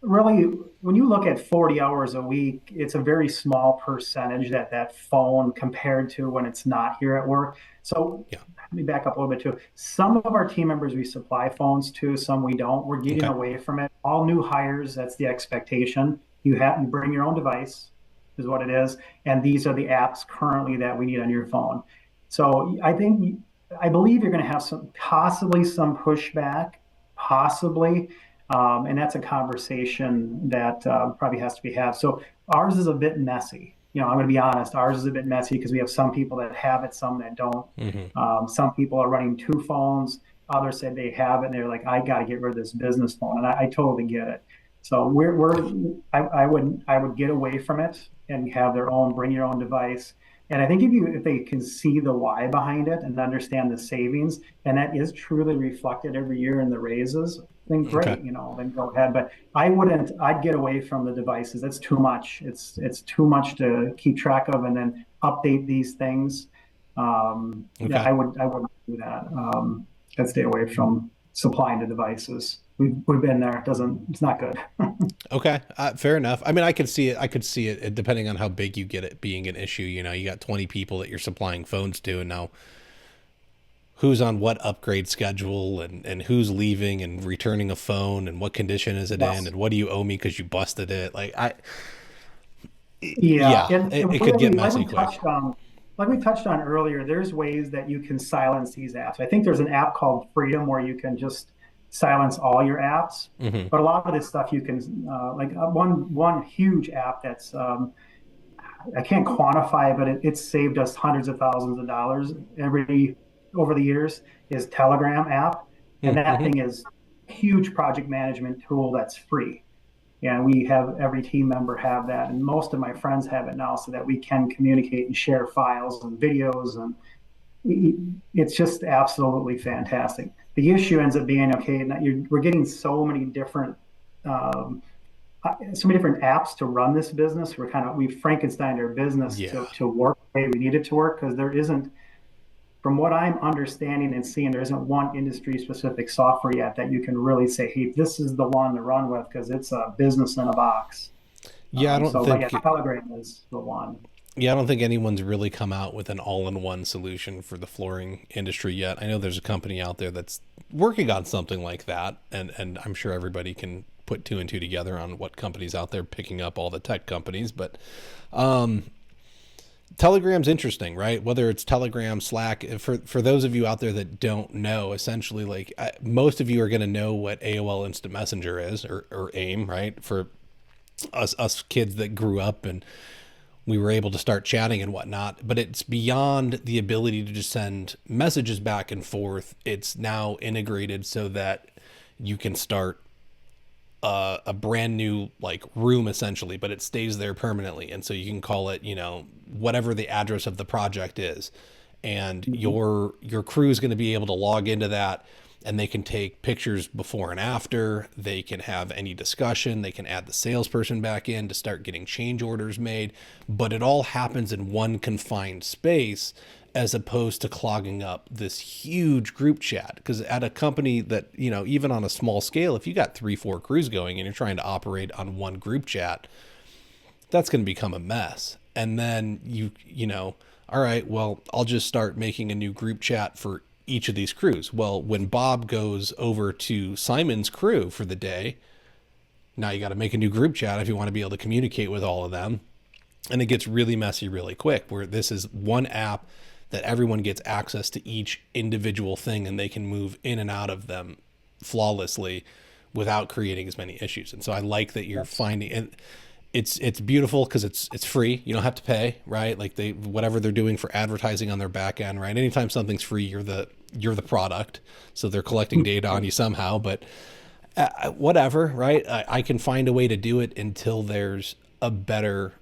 S2: really, when you look at 40 hours a week, it's a very small percentage that phone compared to when it's not here at work. So
S1: Yeah.
S2: let me back up a little bit too. Some of our team members we supply phones to, some we don't. We're getting
S1: Okay.
S2: away from it. All new hires, that's the expectation. You bring your own device, is what it is, and these are the apps currently that we need on your phone. So I believe you're going to have possibly some pushback, possibly. And that's a conversation that probably has to be had. So ours is a bit messy. I'm going to be honest. Ours is a bit messy because we have some people that have it, some that don't.
S1: Mm-hmm.
S2: Some people are running two phones. Others said they have it, and they're like, "I got to get rid of this business phone," and I totally get it. So I would get away from it and have their own, bring your own device. And I think if they can see the why behind it and understand the savings, and that is truly reflected every year in the raises, then
S1: Okay.
S2: great, then go ahead. But I'd get away from the devices. That's too much. It's too much to keep track of and then update these things. Yeah,
S1: Okay.
S2: I wouldn't do that. I'd stay away from supplying the devices. We've been there. It's not good.
S1: Okay, fair enough. I mean, I could see it. I could see it depending on how big you get it being an issue. You got 20 people that you're supplying phones to, and now who's on what upgrade schedule, and who's leaving and returning a phone, and what condition is it in,
S2: Yes.
S1: and what do you owe me because you busted it?
S2: Yeah,
S1: Yeah,
S2: and
S1: it could get
S2: like
S1: messy
S2: we
S1: quick.
S2: touched on, earlier, there's ways that you can silence these apps. I think there's an app called Freedom where you can just silence all your apps.
S1: Hmm.
S2: But a lot of this stuff you can, one huge app that's I can't quantify, but it's saved us hundreds of thousands of dollars every over the years is Telegram app, and that
S1: Mm-hmm.
S2: thing is a huge project management tool that's free. And we have every team member have that, and most of my friends have it now, so that we can communicate and share files and videos, and it's just absolutely fantastic. The issue ends up being okay. We're getting um, so many different apps to run this business. We Frankenstein our business
S1: Yeah.
S2: to work the way we need it to work because there isn't, from what I'm understanding and seeing, there isn't one industry specific software yet that you can really say, hey, this is the one to run with because it's a business in a box.
S1: Yeah, I don't
S2: But yeah,
S1: think.
S2: Telegram is the one.
S1: Yeah, I don't think anyone's really come out with an all-in-one solution for the flooring industry yet. I know there's a company out there that's working on something like that, and I'm sure everybody can put two and two together on what companies out there picking up all the tech companies. But Telegram's interesting, right? Whether it's Telegram, Slack. For those of you out there that don't know, essentially, like most of you are going to know what AOL Instant Messenger is, or AIM, right? For us kids that grew up and we were able to start chatting and whatnot, but it's beyond the ability to just send messages back and forth. It's now integrated so that you can start a brand new like room essentially, but it stays there permanently. And so you can call it, whatever the address of the project is. And
S2: Mhm.
S1: your crew is going to be able to log into that. and they can take pictures before and after. They can have any discussion. They can add the salesperson back in to start getting change orders made, but it all happens in one confined space as opposed to clogging up this huge group chat. Because at a company that, you know, even on a small scale, if you got 3-4 crews going and you're trying to operate on one group chat, that's going to become a mess. And then you know, all right, well, I'll just start making a new group chat for each of these crews. Well, when Bob goes over to Simon's crew for the day, now you got to make a new group chat if you want to be able to communicate with all of them. And it gets really messy really quick, where this is one app that everyone gets access to each individual thing and they can move in and out of them flawlessly without creating as many issues. And so I like that you're finding, and it's beautiful because it's free. You don't have to pay, right? Like whatever they're doing for advertising on their back end, right? Anytime something's free, you're the product. So they're collecting data on you somehow, but whatever, right? I can find a way to do it until there's a better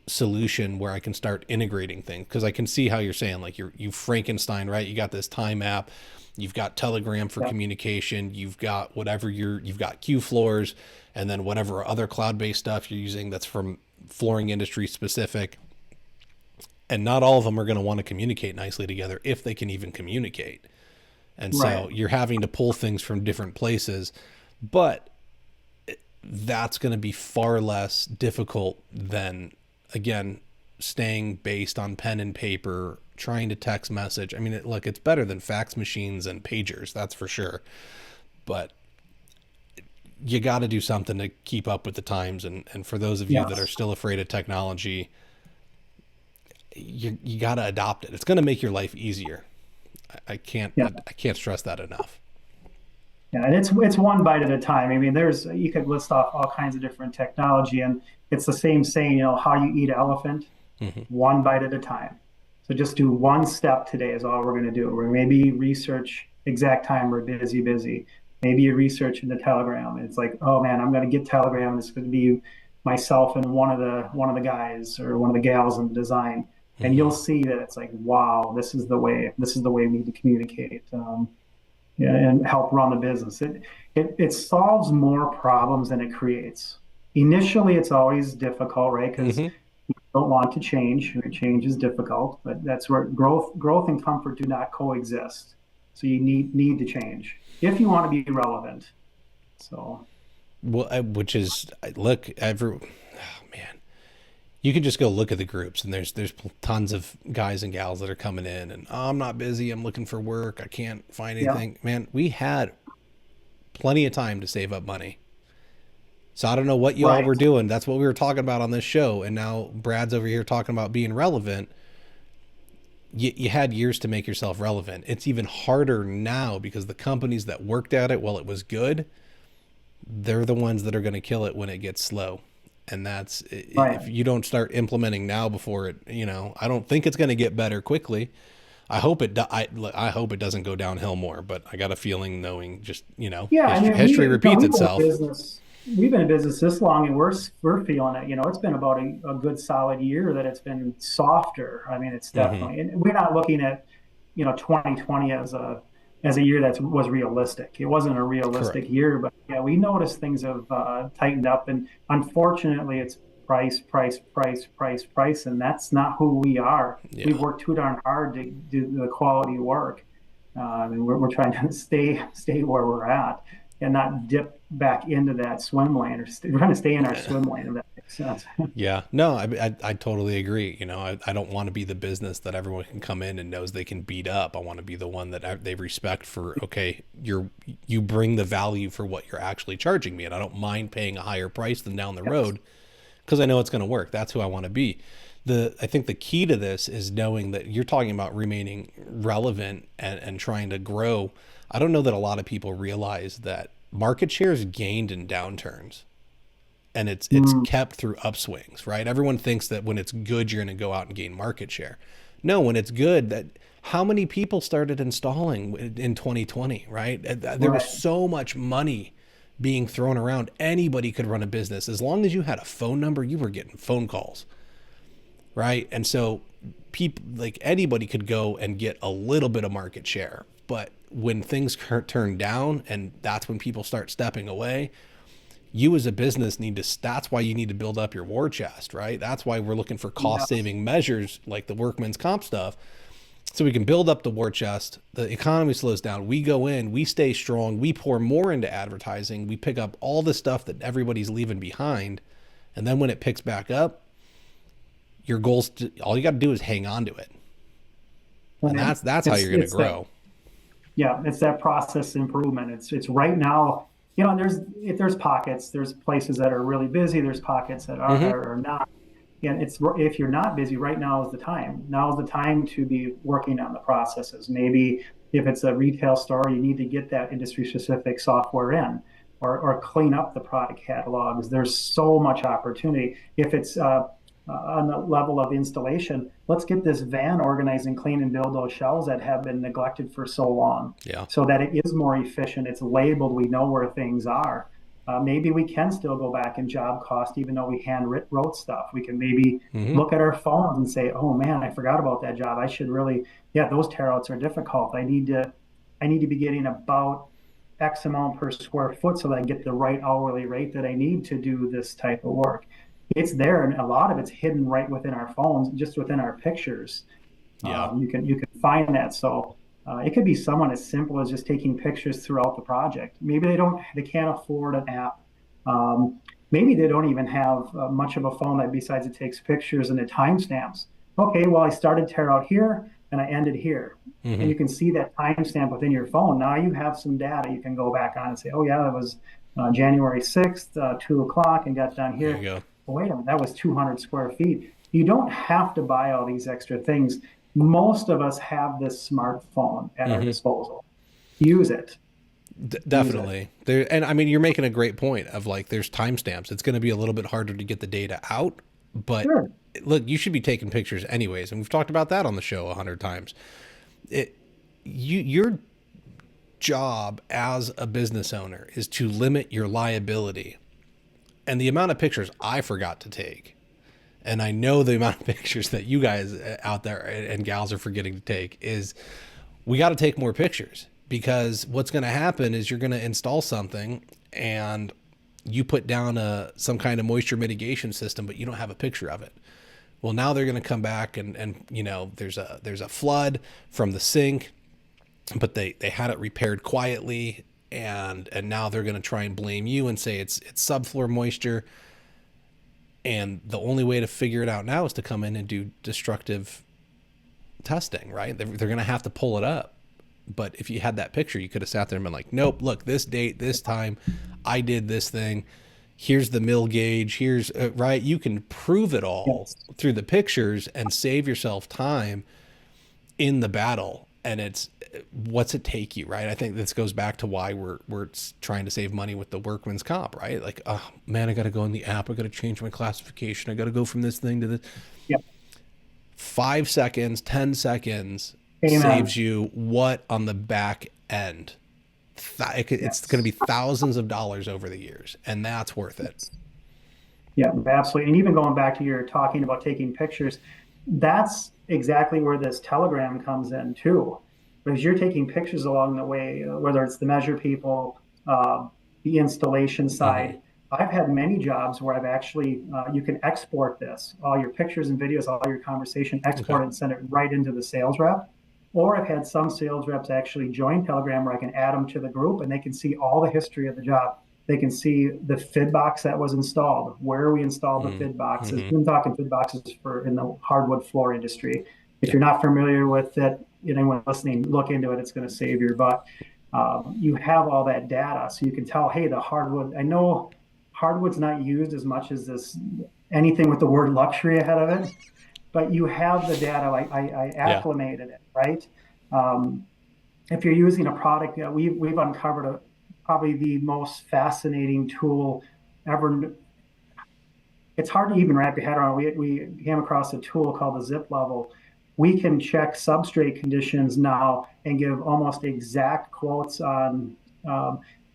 S1: solution where I can start integrating things. Because I can see how you're saying, like you Frankenstein, right? You got this time app, you've got Telegram for communication, you've got whatever you've got Q floors, and then whatever other cloud-based stuff you're using that's from flooring industry specific. And not all of them are going to want to communicate nicely together if they can even communicate. And so you're having to pull things from different places, but that's going to be far less difficult than, again, staying based on pen and paper, trying to text message. I mean, look, it's better than fax machines and pagers, that's for sure. But you got to do something to keep up with the times. And for those of you that are still afraid of technology, you got to adopt it. It's going to make your life easier. I can't stress that enough.
S2: Yeah, and it's one bite at a time. I mean, you could list off all kinds of different technology, and it's the same saying, you know, how you eat an elephant, one bite at a time. So just do one step today is all we're going to do. We're maybe research exact time we're busy. Maybe you research in the Telegram. And it's like, oh man, I'm going to get Telegram. It's going to be myself and one of the guys or one of the gals in the design, and you'll see that it's like, wow, this is the way we need to communicate. And help run the business. It solves more problems than it creates. Initially, it's always difficult, right? Because you don't want to change. Change is difficult, but that's where growth and comfort do not coexist. So you need to change if you want to be relevant. So,
S1: well, which is, look, oh man, you can just go look at the groups, and there's tons of guys and gals that are coming in and, oh, I'm not busy, I'm looking for work, I can't find anything. Man, we had plenty of time to save up money. So I don't know what you all were doing. That's what we were talking about on this show. And now Brad's over here talking about being relevant. You had years to make yourself relevant. It's even harder now because the companies that worked at it while it was good, they're the ones that are going to kill it when it gets slow. And that's, if you don't start implementing now before it, you know, I don't think it's going to get better quickly. I hope it doesn't go downhill more, but I got a feeling, knowing just, you know, history repeats itself.
S2: We've been in business this long, and we're feeling it. You know, it's been about a good solid year that it's been softer. I mean, it's definitely, and we're not looking at, you know, 2020 as a year that was realistic. It wasn't a realistic year, but yeah, we noticed things have tightened up, and unfortunately, it's price, and that's not who we are. Yeah. We've worked too darn hard to do the quality work, and we're trying to stay where we're at and not dip back into that swim lane, or we're trying to stay in our swim lane, if that makes sense.
S1: Yeah, no, I totally agree. You know, I don't want to be the business that everyone can come in and knows they can beat up. I want to be the one that they respect for, okay, you bring the value for what you're actually charging me, and I don't mind paying a higher price than down the road because I know it's going to work. That's who I want to be. I think the key to this is knowing that you're talking about remaining relevant and trying to grow. I don't know that a lot of people realize that market share is gained in downturns, and it's kept through upswings, right? Everyone thinks that when it's good, you're going to go out and gain market share. No, when it's good, how many people started installing in 2020, right? There was so much money being thrown around. Anybody could run a business. As long as you had a phone number, you were getting phone calls, right? And so people, like, anybody could go and get a little bit of market share. But when things turn down and that's when people start stepping away, you as a business need to, that's why you need to build up your war chest, right? That's why we're looking for cost
S2: Yes.
S1: saving measures like the workman's comp stuff. So we can build up the war chest. The economy slows down. We go in, we stay strong. We pour more into advertising. We pick up all the stuff that everybody's leaving behind. And then when it picks back up, your goals, all you got to do is hang on to it. And
S2: And
S1: that's how you're going to
S2: it's that,
S1: grow.
S2: yeah, it's that process improvement. It's right now, there's pockets, there's places that are really busy, there's pockets that
S1: Mm-hmm.
S2: are not. And if you're not busy, right now is the time. Now is the time to be working on the processes. Maybe if it's a retail store, you need to get that industry specific software in, or clean up the product catalogs. There's so much opportunity. If it's on the level of installation, let's get this van organized and clean and build those shelves that have been neglected for so long,
S1: Yeah.
S2: so that it is more efficient. It's labeled. We know where things are. Maybe we can still go back and job cost, even though we wrote stuff. We can maybe
S1: Mm-hmm.
S2: look at our phones and say, "Oh man, I forgot about that job. I should really, yeah, those tear outs are difficult. I need to be getting about X amount per square foot so that I get the right hourly rate that I need to do this type of work." It's there, and a lot of it's hidden right within our phones, just within our pictures.
S1: Yeah.
S2: You can find that. So it could be someone as simple as just taking pictures throughout the project. Maybe they can't afford an app. Maybe they don't even have much of a phone that besides it takes pictures and it timestamps. Okay, well I started tear out here and I ended here, and
S1: Mm-hmm.
S2: you can see that timestamp within your phone. Now you have some data you can go back on and say, oh yeah, that was January 6th, 2 o'clock, and got done
S1: There you
S2: here.
S1: go.
S2: Well, wait a minute, that was 200 square feet. You don't have to buy all these extra things. Most of us have this smartphone at our
S1: Mm-hmm.
S2: disposal. Use it. Use it.
S1: Definitely. There, and I mean, you're making a great point of like, there's timestamps. It's going to be a little bit harder to get the data out, but
S2: Sure.
S1: look, you should be taking pictures anyways, and we've talked about that on the show 100 times. It, your job as a business owner is to limit your liability, and the amount of pictures I forgot to take. And I know the amount of pictures that you guys out there and gals are forgetting to take is we got to take more pictures, because what's going to happen is you're going to install something and you put down some kind of moisture mitigation system, but you don't have a picture of it. Well, now they're going to come back and there's a flood from the sink, but they had it repaired quietly, and now they're going to try and blame you and say it's subfloor moisture. And the only way to figure it out now is to come in and do destructive testing, right? They're going to have to pull it up. But if you had that picture, you could have sat there and been like, nope, look, this date, this time, I did this thing. Here's the mill gauge. Here's, right? You can prove it all
S2: Yes.
S1: through the pictures and save yourself time in the battle. And it's, what's it take you, right? I think this goes back to why we're trying to save money with the workman's comp, right? Like, oh man, I got to go in the app. I got to change my classification. I got to go from this thing to this.
S2: Yep.
S1: 5 seconds, 10 seconds
S2: Amen.
S1: saves you what on the back end? It's going to
S2: Yes.
S1: be thousands of dollars over the years, and that's worth it.
S2: Yeah, absolutely. And even going back to your talking about taking pictures, that's exactly where this telegram comes in too. Because you're taking pictures along the way, whether it's the measure people, the installation
S1: Mm-hmm.
S2: side. I've had many jobs where I've actually, you can export this, all your pictures and videos, all your conversation,
S1: Okay.
S2: export it and send it right into the sales rep. Or I've had some sales reps actually join Telegram where I can add them to the group and they can see all the history of the job. They can see the fid box that was installed, where we installed the fid boxes.
S1: Mm-hmm.
S2: I'm talking fid boxes for in the hardwood floor industry. If
S1: Yeah.
S2: you're not familiar with it, anyone listening, look into it. It's going to save your butt. You have all that data, so you can tell, hey, the hardwood. I know hardwood's not used as much as this anything with the word luxury ahead of it, but you have the data. I
S1: Yeah.
S2: acclimated it, right? Um, if you're using a product, we've uncovered probably the most fascinating tool ever. It's hard to even wrap your head around. We came across a tool called the zip level. We can check substrate conditions now and give almost exact quotes on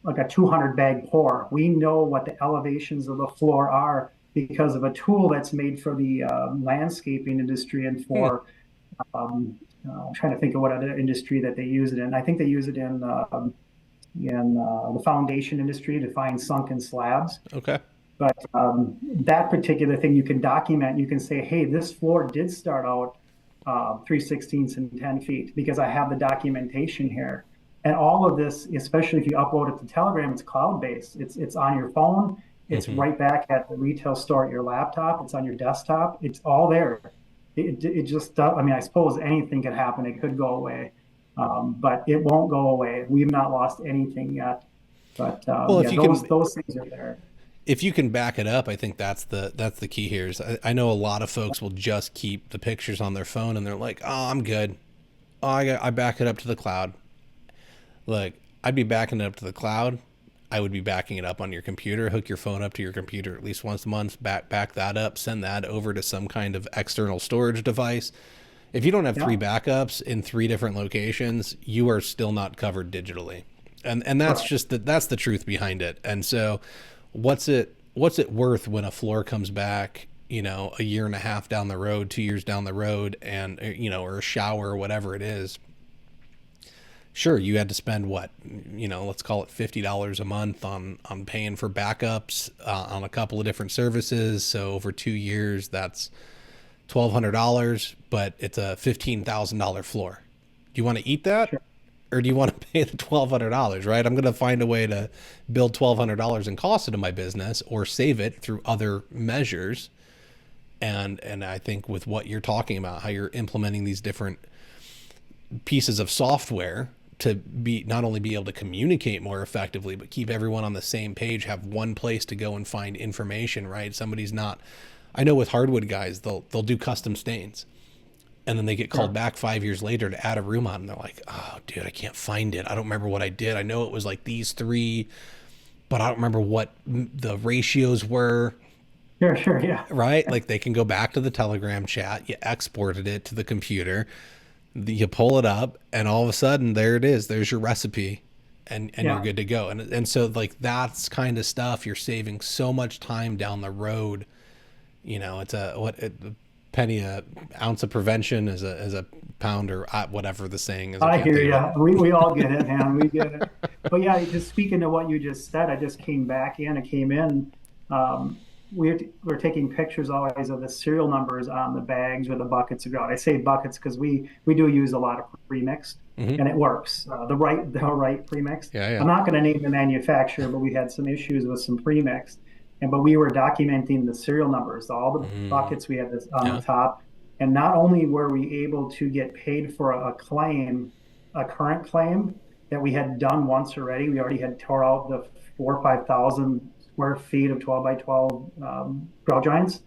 S2: like a 200 bag pour. We know what the elevations of the floor are because of a tool that's made for the landscaping industry and
S1: Hmm.
S2: for I'm trying to think of what other industry that they use it in. I think they use it in the foundation industry to find sunken slabs.
S1: Okay.
S2: But that particular thing you can document. You can say, hey, this floor did start out 3/16 and 10 feet because I have the documentation here. And all of this, especially if you upload it to Telegram, it's cloud-based. It's on your phone. It's
S1: Mm-hmm.
S2: right back at the retail store at your laptop. It's on your desktop. It's all there. It just, I mean, I suppose anything could happen. It could go away, but it won't go away. We've not lost anything yet. But
S1: Well,
S2: yeah, those things are there.
S1: if you can back it up, I think that's the key here. Is I know a lot of folks will just keep the pictures on their phone and they're like, oh, I'm good. Oh, I back it up to the cloud. Look, I'd be backing it up to the cloud. I would be backing it up on your computer. Hook your phone up to your computer at least once a month. Back that up. Send that over to some kind of external storage device. If you don't have
S2: Yeah,
S1: three backups in three different locations, you are still not covered digitally. And that's
S2: correct.
S1: just that's the truth behind it. And so what's it worth when a floor comes back, a year and a half down the road, 2 years down the road, and or a shower or whatever it is. Sure, you had to spend what, let's call it $50 a month on paying for backups on a couple of different services. So over 2 years, that's $1,200, but it's a $15,000 floor. Do you want to eat that?
S2: Sure.
S1: Or do you want to pay the $1,200, right? I'm going to find a way to build $1,200 in cost into my business or save it through other measures. And I think with what you're talking about, how you're implementing these different pieces of software to be not only be able to communicate more effectively, but keep everyone on the same page, have one place to go and find information, right? Somebody's not, I know with hardwood guys, they'll do custom stains and then they get called
S2: Sure.
S1: back 5 years later to add a room on and they're like, oh dude, I can't find it. I don't remember what I did. I know it was like these three, but I don't remember what the ratios were.
S2: Sure. Sure. Yeah.
S1: Right? Like they can go back to the Telegram chat, you exported it to the computer, you pull it up, and all of a sudden there it is. There's your recipe, and you're
S2: Yeah.
S1: good to go. And so like that's kind of stuff you're saving so much time down the road. It's a penny a ounce of prevention is a pound or whatever the saying is. I
S2: I
S1: can't
S2: hear
S1: think of
S2: you. We all get it, man. We get it. But yeah, just speaking to what you just said, I just came back in. I came in. Um, we're taking pictures always of the serial numbers on the bags or the buckets of grout. I say buckets because we do use a lot of premixed,
S1: it.
S2: and it works. The right premixed.
S1: Yeah, yeah.
S2: I'm not going to name the manufacturer, but we had some issues with some premixed, but we were documenting the serial numbers, all the buckets we had this on
S1: Yeah.
S2: the top. And not only were we able to get paid for a claim, a current claim that we had done once already, we already had tore out the 4 or 5,000 square feet of 12 by 12 grout joints.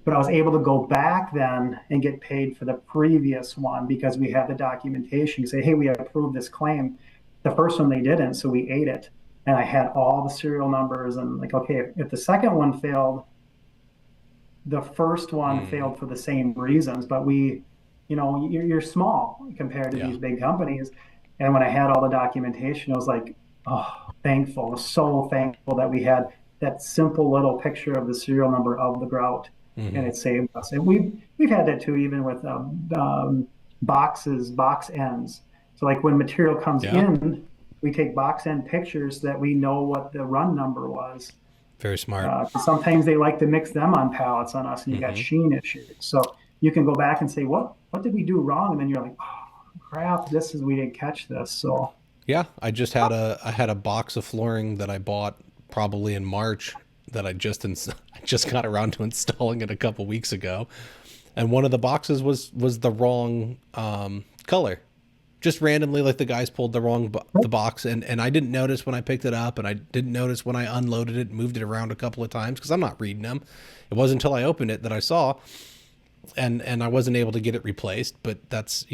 S2: But I was able to go back then and get paid for the previous one because we had the documentation say, hey, we approved this claim. The first one they didn't, so we ate it. And I had all the serial numbers and like, okay, if the second one failed, the first one failed for the same reasons, but you're small compared to
S1: Yeah.
S2: these big companies. And when I had all the documentation, I was like, oh, thankful, so thankful that we had that simple little picture of the serial number of the grout, and it saved us. And we've had that too, even with box ends. So like when material comes
S1: Yeah.
S2: in, we take box end pictures that we know what the run number was.
S1: Very smart.
S2: 'Cause sometimes they like to mix them on pallets on us, and you got sheen issues. So you can go back and say, what did we do wrong? And then you're like, oh crap, we didn't catch this. So
S1: Yeah, I had a box of flooring that I bought probably in March that I just got around to installing it a couple weeks ago, and one of the boxes was the wrong color. Just randomly, like the guys pulled the box, and I didn't notice when I picked it up, and I didn't notice when I unloaded it, moved it around a couple of times because I'm not reading them. It wasn't until I opened it that I saw, and I wasn't able to get it replaced. But that's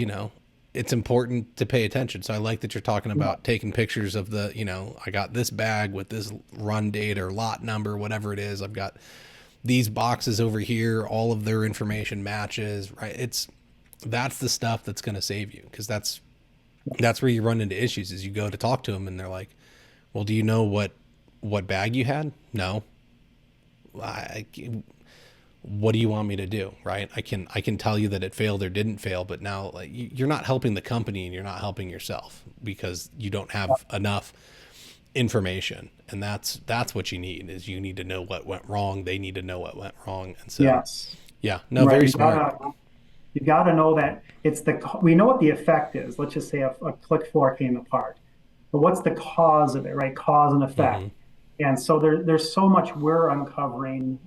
S1: it's important to pay attention. So I like that you're talking about taking pictures of I got this bag with this run date or lot number, whatever it is. I've got these boxes over here. All of their information matches, right? That's the stuff that's going to save you, because that's where you run into issues. Is you go to talk to them and they're like, well, do you know what bag you had? No. what do you want me to do? Right. I can tell you that it failed or didn't fail, but now like you're not helping the company and you're not helping yourself because you don't have enough information. And that's what you need is you need to know what went wrong. They need to know what went wrong. And so,
S2: Yes.
S1: yeah, no,
S2: Right.
S1: very smart.
S2: You gotta know that we know what the effect is. Let's just say a click floor came apart. But what's the cause of it, right? Cause and
S1: Hmm.
S2: effect. And so there's so much we're uncovering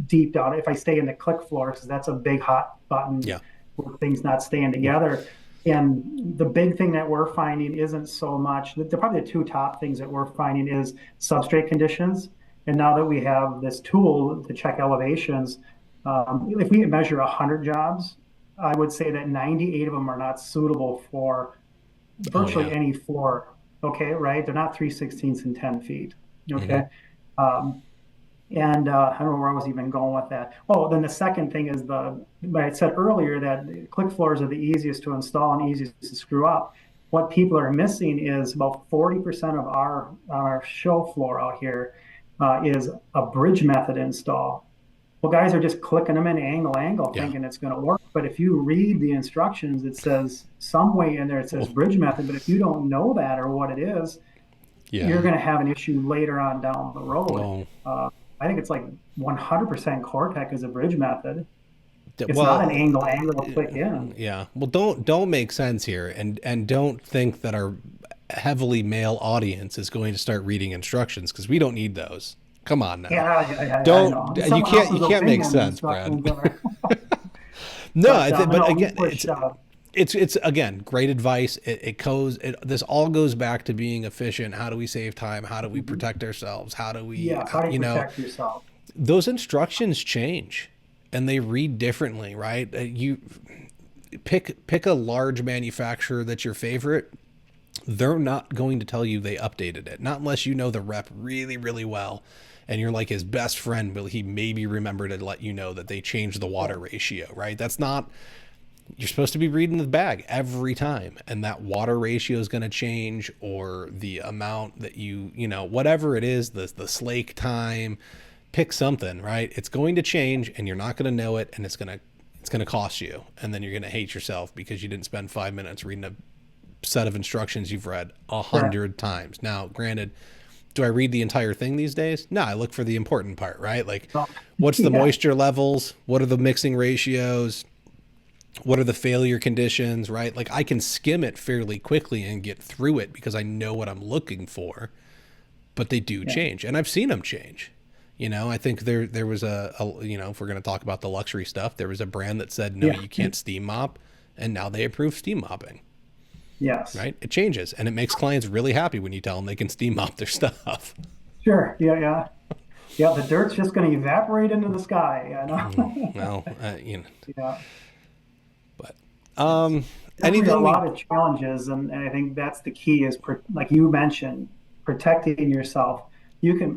S2: deep down. If I stay in the click floor, because that's a big hot button
S1: Yeah.
S2: where things not staying together. And the big thing that we're finding isn't so much, probably the two top things that we're finding is substrate conditions. And now that we have this tool to check elevations, if we measure 100 jobs, I would say that 98 of them are not suitable for
S1: Oh
S2: virtually
S1: yeah.
S2: any floor. Okay, right? They're not 3/16 and 10 feet.
S1: Hmm.
S2: Okay. Um, and I don't know where I was even going with that. Oh, then the second thing is what I said earlier that click floors are the easiest to install and easiest to screw up. What people are missing is about 40% of our show floor out here is a bridge method install. Well, guys are just clicking them in angle,
S1: Yeah.
S2: thinking it's going to work. But if you read the instructions, it says some way in there, it says
S1: Well,
S2: bridge method. But if you don't know that or what it is, you're
S1: yeah.
S2: going to have an issue later on down the road.
S1: Well,
S2: I think it's like 100% Cortec is a bridge method. It's not an
S1: well,
S2: angle click in.
S1: yeah. Well, don't make sense here, and don't think that our heavily male audience is going to start reading instructions because we don't need those. Come on now.
S2: I
S1: Don't
S2: know. It's
S1: you
S2: someone
S1: can't you
S2: else's
S1: can't make
S2: opinion. The
S1: sense, Brad.
S2: instructions are,
S1: No, but
S2: no, we
S1: again,
S2: push.
S1: it's again great advice. This all goes back to being efficient. How do we save time? How do we protect ourselves? How do we,
S2: Yes, how do you protect yourself?
S1: those instructions change and they read differently, right? You pick a large manufacturer that's your favorite. They're not going to tell you they updated it, not unless you know the rep really, really well. And you're like his best friend, but he maybe remember to let you know that they changed the water ratio, right? That's not, you're supposed to be reading the bag every time. And that water ratio is going to change, or the amount that whatever it is, the slake time, pick something, right? It's going to change and you're not going to know it. And it's going to cost you. And then you're going to hate yourself because you didn't spend 5 minutes reading a set of instructions you've read a
S2: Correct.
S1: hundred times. Now, granted, do I read the entire thing these days? No, I look for the important part, right? Like,
S2: So,
S1: what's the
S2: yeah,
S1: moisture levels? What are the mixing ratios? What are the failure conditions, right? Like, I can skim it fairly quickly and get through it because I know what I'm looking for, but they do
S2: yeah,
S1: change. And I've seen them change. I think there was if we're going to talk about the luxury stuff, there was a brand that said, no,
S2: yeah,
S1: you can't steam mop. And now they approve steam mopping,
S2: yes,
S1: right? It changes and it makes clients really happy when you tell them they can steam mop their stuff.
S2: sure, yeah, yeah, yeah. The dirt's just going to evaporate into the sky. Yeah, no?
S1: Well,
S2: Yeah,
S1: but
S2: yes. Definitely a
S1: anything we,
S2: lot of challenges, and I think that's the key is like you mentioned, protecting yourself.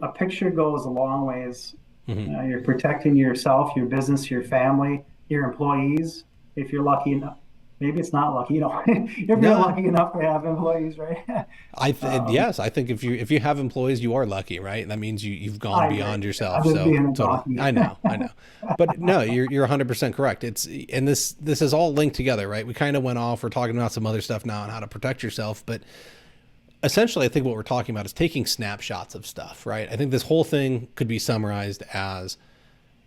S2: A picture goes a long ways.
S1: mhm.
S2: You're protecting yourself, your business, your family, your employees. If you're lucky enough, maybe it's not lucky, if you're
S1: No,
S2: lucky enough to have employees, right? Um,
S1: yes, I think if you have employees, you are lucky, right? That means you've gone
S2: I agree.
S1: beyond
S2: I'm
S1: yourself.
S2: just
S1: So
S2: being a
S1: totally,
S2: donkey.
S1: I know, but no, you're 100% correct. And this is all linked together, right? We kind of went off. We're talking about some other stuff now on how to protect yourself, but essentially, I think what we're talking about is taking snapshots of stuff, right? I think this whole thing could be summarized as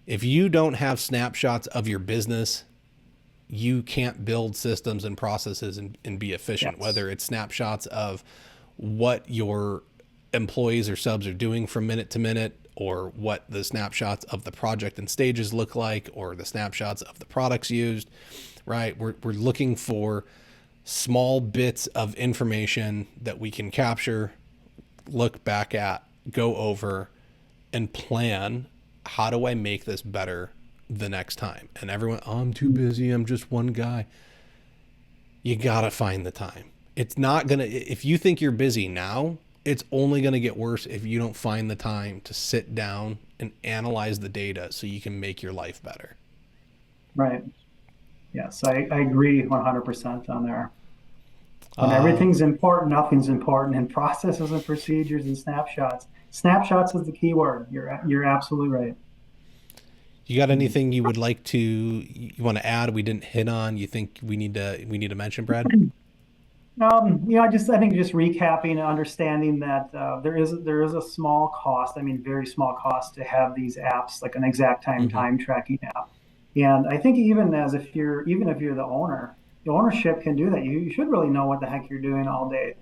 S1: if you don't have snapshots of your business, you can't build systems and processes and be efficient,
S2: Yes.
S1: whether it's snapshots of what your employees or subs are doing from minute to minute, or what the snapshots of the project and stages look like, or the snapshots of the products used, right? We're looking for small bits of information that we can capture, look back at, go over, and plan how do I make this better the next time. And everyone, oh, I'm too busy. I'm just one guy. You got to find the time. It's not going to, if you think you're busy now, it's only going to get worse if you don't find the time to sit down and analyze the data so you can make your life better.
S2: Right. Yes, I agree 100% on there. When
S1: Uh,
S2: everything's important, nothing's important, and processes and procedures and snapshots. Snapshots is the key word. You're absolutely right.
S1: You got anything you would like to you want to add? We didn't hit on. You think we need to mention, Brad?
S2: I think just recapping and understanding that there is a small cost. I mean, very small cost to have these apps, like an exact
S1: Hmm.
S2: time tracking app. And I think even if you're the owner, the ownership can do that. You should really know what the heck you're doing all day.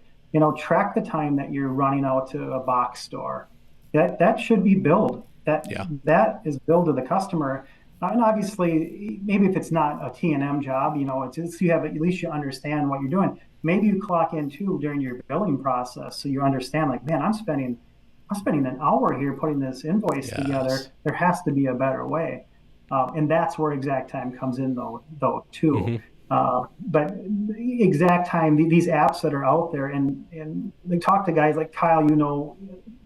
S2: Track the time that you're running out to a box store. That should be billed. That
S1: Yeah.
S2: that is billed to the customer. And obviously, maybe if it's not a T&M job, it's just you have at least you understand what you're doing. Maybe you clock in too during your billing process, so you understand, like, man, I'm spending an hour here putting this invoice
S1: Yes.
S2: together. There has to be a better way, and that's where exact time comes in, though too.
S1: Hmm.
S2: But exact time, these apps that are out there, and they talk to guys like Kyle,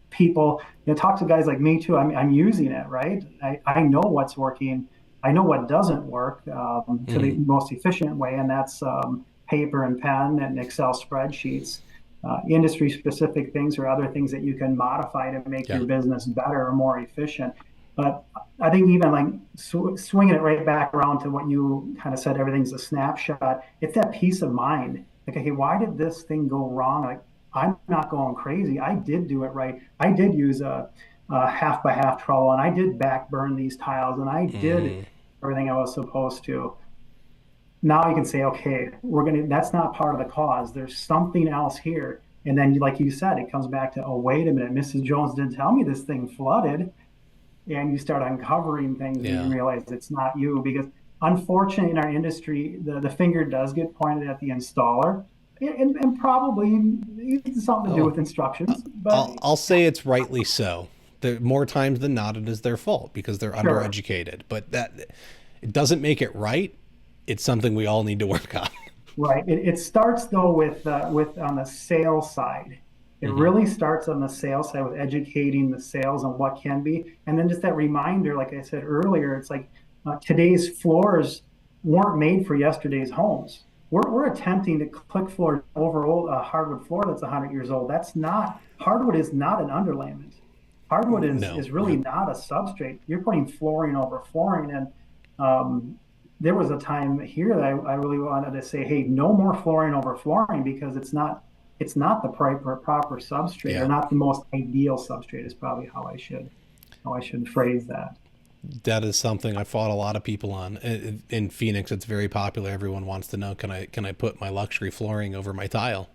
S2: people, talk to guys like me too. I'm using it, right? I know what's working. I know what doesn't work to the
S1: Hmm.
S2: most efficient way, and that's paper and pen and Excel spreadsheets. Industry specific things or other things that you can modify to make
S1: Yeah.
S2: your business better or more efficient. But I think even like swinging it right back around to what you kind of said, everything's a snapshot. It's that peace of mind. Like, okay, why did this thing go wrong? Like, I'm not going crazy. I did do it right. I did use a half by half trowel, and I did back burn these tiles, and I did
S1: Mm.
S2: everything I was supposed to. Now you can say, okay, that's not part of the cause. There's something else here. And then, like you said, it comes back to, oh, wait a minute, Mrs. Jones didn't tell me this thing flooded. And you start uncovering things and you
S1: Yeah.
S2: realize it's not you. Because unfortunately, in our industry, the finger does get pointed at the installer, and probably it's something to do
S1: Oh,
S2: with instructions. But
S1: I'll say it's rightly so. More times than not, it is their fault because they're
S2: sure,
S1: undereducated. But that it doesn't make it right. It's something we all need to work on.
S2: right. It starts though with on the sales side. It
S1: Hmm.
S2: really starts on the sales side with educating the sales on what can be, and then just that reminder, like I said earlier, it's like today's floors weren't made for yesterday's homes. We're attempting to click floor over a hardwood floor that's 100 years old. That's not hardwood is not an underlayment. Hardwood is
S1: No.
S2: is really
S1: No.
S2: not a substrate. You're putting flooring over flooring, and um, there was a time here that I really wanted to say, hey, no more flooring over flooring because it's not the proper substrate, or
S1: Yeah.
S2: not the most ideal substrate is probably how I should phrase that.
S1: That is something I fought a lot of people on. In Phoenix, it's very popular. Everyone wants to know, can I put my luxury flooring over my tile?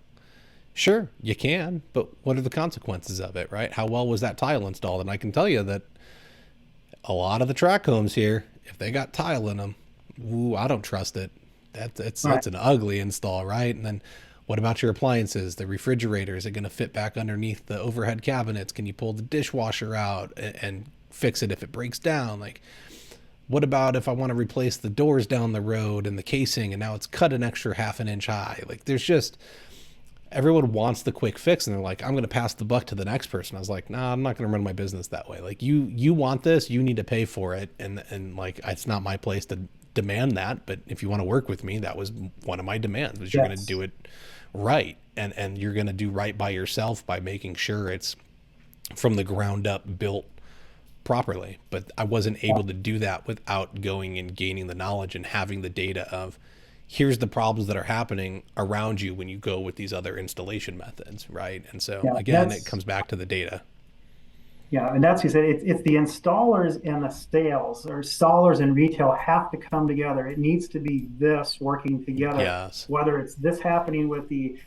S1: Sure, you can, but what are the consequences of it, right? How well was that tile installed? And I can tell you that a lot of the track homes here, if they got tile in them, ooh, I don't trust it. That's
S2: Right.
S1: an ugly install, right? And then what about your appliances? The refrigerator, is it going to fit back underneath the overhead cabinets? Can you pull the dishwasher out and fix it if it breaks down? Like, what about if I want to replace the doors down the road and the casing and now it's cut an extra half an inch high? Like, there's just everyone wants the quick fix and they're like, I'm going to pass the buck to the next person. I was like, nah, I'm not going to run my business that way. Like, you want this, you need to pay for it. And like, it's not my place to demand that. But if you want to work with me, that was one of my demands, was you're going to
S2: Yes.
S1: do it right. And you're going to do right by yourself by making sure it's from the ground up built properly. But I wasn't able to do that without going and gaining the knowledge and having the data of, here's the problems that are happening around you when you go with these other installation methods, right? And so
S2: Yeah.
S1: again, it comes back to the data.
S2: Yeah, and that's you said. It's the installers and the sales, or installers and retail have to come together. It needs to be this working together.
S1: Yes.
S2: Whether it's this happening with the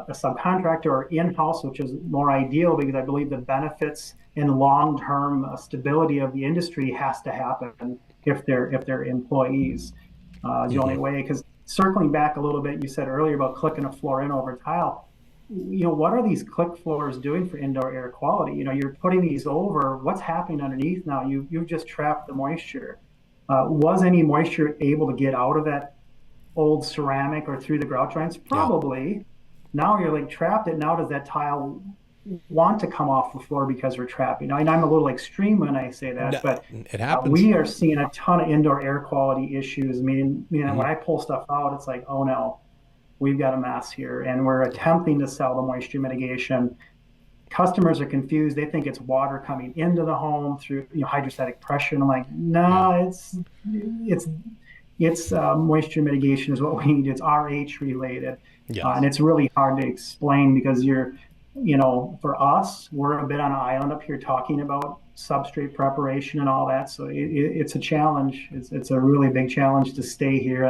S2: subcontractor or in-house, which is more ideal because I believe the benefits and long-term stability of the industry has to happen if they're employees. Is the only
S1: Hmm.
S2: way. Because circling back a little bit, you said earlier about clicking a floor in over tile. What are these click floors doing for indoor air quality? You're putting these over. What's happening underneath now? You've just trapped the moisture. Was any moisture able to get out of that old ceramic or through the grout joints?
S1: Yeah.
S2: Probably. Now you're like trapped it. Now does that tile want to come off the floor because we're trapping? Now, and I'm a little extreme when I say that, but
S1: It happens.
S2: we are seeing a ton of indoor air quality issues. Meaning when
S1: Hmm.
S2: I pull stuff out, it's like, oh no, we've got a mess here, and we're attempting to sell the moisture mitigation customers are confused. They think it's water coming into the home through, hydrostatic pressure. And I'm like,
S1: Yeah.
S2: no, it's moisture mitigation is what we need. It's RH related, and
S1: Yes.
S2: it's really hard to explain because for us, we're a bit on an island up here talking about substrate preparation and all that. So it's a challenge. It's a really big challenge to stay here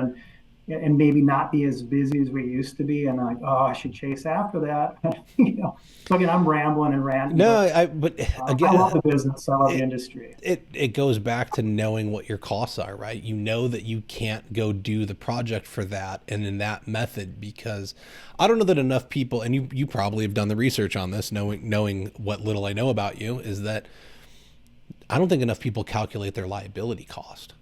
S2: and maybe not be as busy as we used to be. And like, oh, I should chase after that. So again, I'm rambling and ranting,
S1: No,
S2: but
S1: but
S2: I love
S1: again,
S2: the business. I love the
S1: it,
S2: industry.
S1: it goes back to knowing what your costs are, right? You know that you can't go do the project for that and in that method, because I don't know that enough people, and you probably have done the research on this, knowing what little I know about you, is that I don't think enough people calculate their liability cost.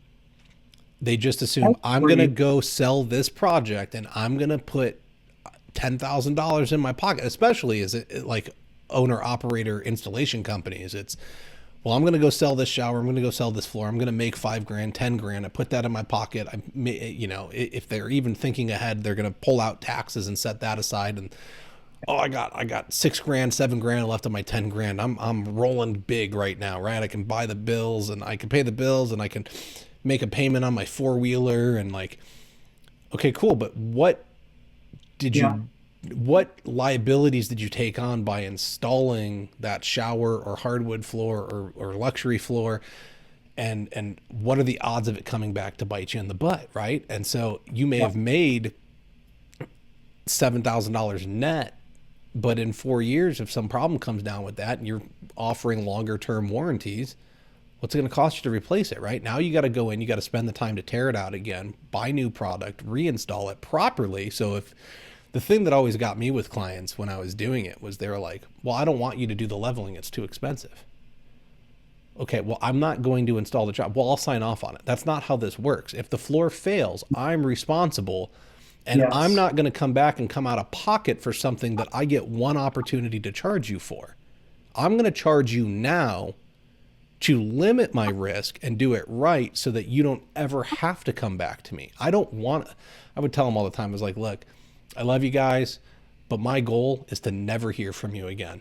S1: They just assume I'm going to go sell this project and I'm going to put $10,000 in my pocket, especially as it like owner operator installation companies. It's, well, I'm going to go sell this shower. I'm going to go sell this floor. I'm going to make $5,000, $10,000. I put that in my pocket. If they're even thinking ahead, they're going to pull out taxes and set that aside. And, oh, I got $6,000, $7,000 left of my $10,000. I'm rolling big right now, right? I can buy the bills and I can pay the bills and I can make a payment on my four-wheeler and like, okay, cool. But
S2: Yeah.
S1: what liabilities did you take on by installing that shower or hardwood floor or luxury floor? And what are the odds of it coming back to bite you in the butt, right? And so you may
S2: Yeah.
S1: have made $7,000 net, but in 4 years, if some problem comes down with that and you're offering longer term warranties, what's it going to cost you to replace it, right? Now you got to go in, you got to spend the time to tear it out again, buy new product, reinstall it properly. So if the thing that always got me with clients when I was doing it was they were like, well, I don't want you to do the leveling. It's too expensive. Okay, well, I'm not going to install the job. Well, I'll sign off on it. That's not how this works. If the floor fails, I'm responsible, and I'm
S2: Yes.
S1: not going to come back and come out of pocket for something that I get one opportunity to charge you for. I'm going to charge you now to limit my risk and do it right so that you don't ever have to come back to me. I would tell them all the time, I was like, look, I love you guys, but my goal is to never hear from you again.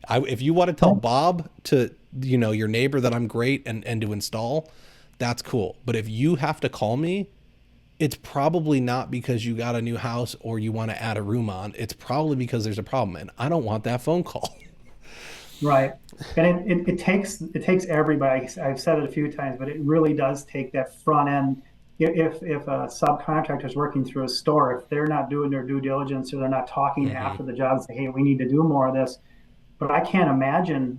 S1: If you want to tell Bob to, your neighbor that I'm great and to install, that's cool. But if you have to call me, it's probably not because you got a new house or you want to add a room on. It's probably because there's a problem, and I don't want that phone call.
S2: Right. And it takes everybody. I've said it a few times, but it really does take that front end. If a subcontractor is working through a store, if they're not doing their due diligence or they're not talking
S1: Mm-hmm.
S2: after the job and say, hey, we need to do more of this. But I can't imagine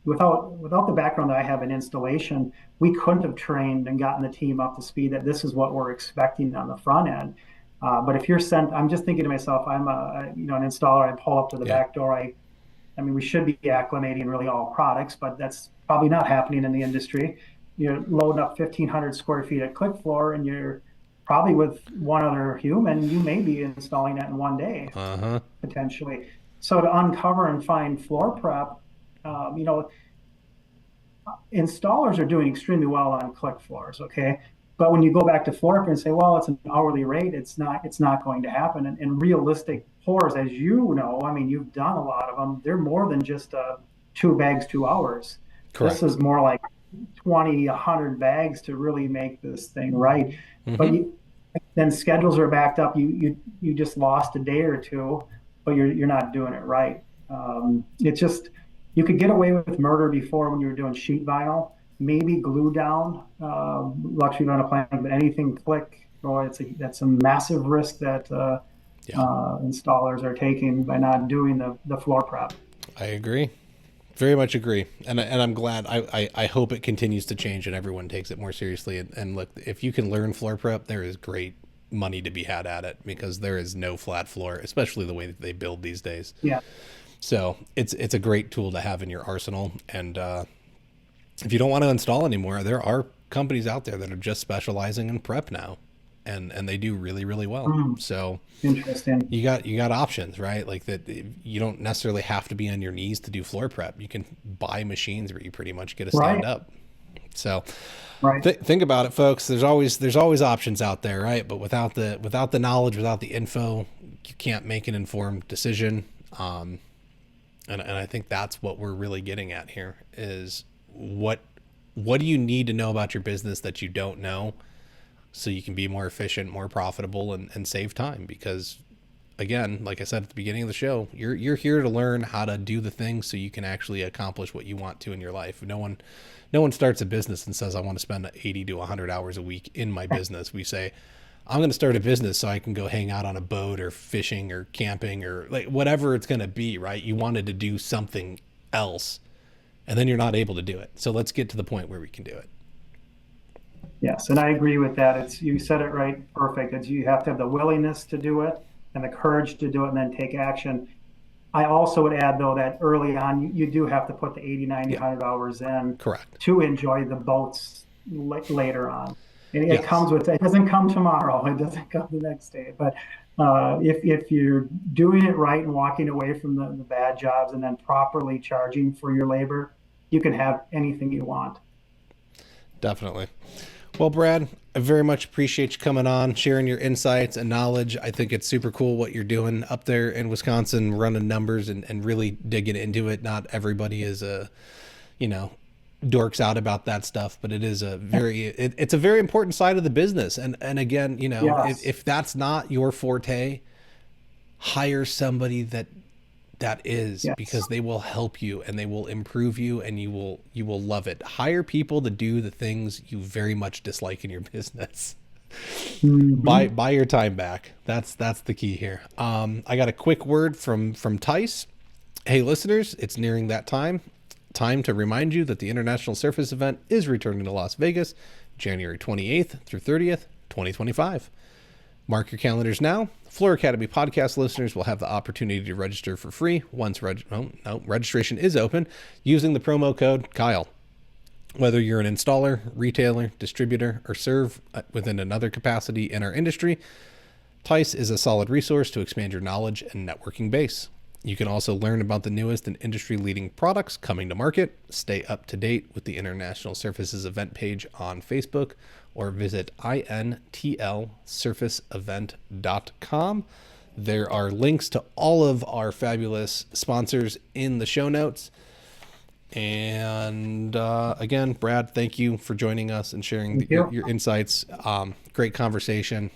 S2: without the background that I have in installation, we couldn't have trained and gotten the team up to speed that this is what we're expecting on the front end. But if you're sent, I'm just thinking to myself, I'm an installer. I pull up to the
S1: Yeah.
S2: back door. I mean, we should be acclimating really all products, but that's probably not happening in the industry. You're loading up 1,500 square feet at ClickFloor, and you're probably with one other human. You may be installing that in one day,
S1: Uh-huh.
S2: potentially. So to uncover and find floor prep, um, you know, installers are doing extremely well on ClickFloors, okay? But when you go back to floor prep and say, well, it's an hourly rate, it's not going to happen. And realistic pours, as you know, I mean, you've done a lot of them. They're more than just 2 bags, 2 hours. This
S1: Correct.
S2: is more like 20, 100 bags to really make this thing right. But
S1: Mm-hmm.
S2: then schedules are backed up. You just lost a day or two, but you're not doing it right. It's just you could get away with murder before when you were doing sheet vinyl, maybe glue down luxury vinyl plank, but anything click, or that's a massive risk that
S1: Yeah,
S2: installers are taking by not doing the floor prep.
S1: I agree. Very much agree. And I'm glad. I hope it continues to change and everyone takes it more seriously. And look, if you can learn floor prep, there is great money to be had at it because there is no flat floor, especially the way that they build these days.
S2: Yeah,
S1: So it's a great tool to have in your arsenal. And if you don't want to install anymore, there are companies out there that are just specializing in prep now, and they do really really well.
S2: mm,
S1: So
S2: interesting.
S1: you got options, right? Like that, you don't necessarily have to be on your knees to do floor prep. You can buy machines where you pretty much get to stand
S2: Right,
S1: up. So
S2: right.
S1: think about it, folks. There's always options out there, right? But without the knowledge, without the info, you can't make an informed decision. And I think that's what we're really getting at here is what do you need to know about your business that you don't know so you can be more efficient, more profitable, and save time? Because again, like I said at the beginning of the show, you're here to learn how to do the things so you can actually accomplish what you want to in your life. No one starts a business and says, I want to spend 80 to 100 hours a week in my business. We say, I'm going to start a business so I can go hang out on a boat or fishing or camping or like whatever it's going to be, right? You wanted to do something else and then you're not able to do it. So let's get to the point where we can do it.
S2: Yes, and I agree with that. You said it right, perfect. You have to have the willingness to do it and the courage to do it and then take action. I also would add, though, that early on, you do have to put the 80, 90,
S1: Yeah,
S2: 100 hours in
S1: correct.
S2: to enjoy the boats later on. And it
S1: Yes,
S2: comes with, it doesn't come tomorrow, it doesn't come the next day. But if you're doing it right and walking away from the bad jobs and then properly charging for your labor, you can have anything you want.
S1: definitely. Well, Brad, I very much appreciate you coming on, sharing your insights and knowledge. I think it's super cool what you're doing up there in Wisconsin, running numbers and really digging into it. Not everybody is you know, dorks out about that stuff, but it is it's a very important side of the business. And again,
S2: Yes.
S1: if that's not your forte, hire somebody that is, because
S2: Yes.
S1: they will help you and they will improve you and you will love it. Hire people to do the things you very much dislike in your business. Buy
S2: Hmm.
S1: buy your time back. That's the key here. I got a quick word from Tice. Hey listeners, it's nearing that time to remind you that the International Surface event is returning to Las Vegas January 28th through 30th, 2025. Mark your calendars now. Floor Academy podcast listeners will have the opportunity to register for free once registration is open using the promo code Kyle. Whether you're an installer, retailer, distributor, or serve within another capacity in our industry, Tice is a solid resource to expand your knowledge and networking base. You can also learn about the newest and industry-leading products coming to market, stay up to date with the International Surfaces event page on Facebook, or visit intlsurfaceevent.com. There are links to all of our fabulous sponsors in the show notes. And again, Brad, thank you for joining us and sharing
S2: Thank you.
S1: your insights. Great conversation.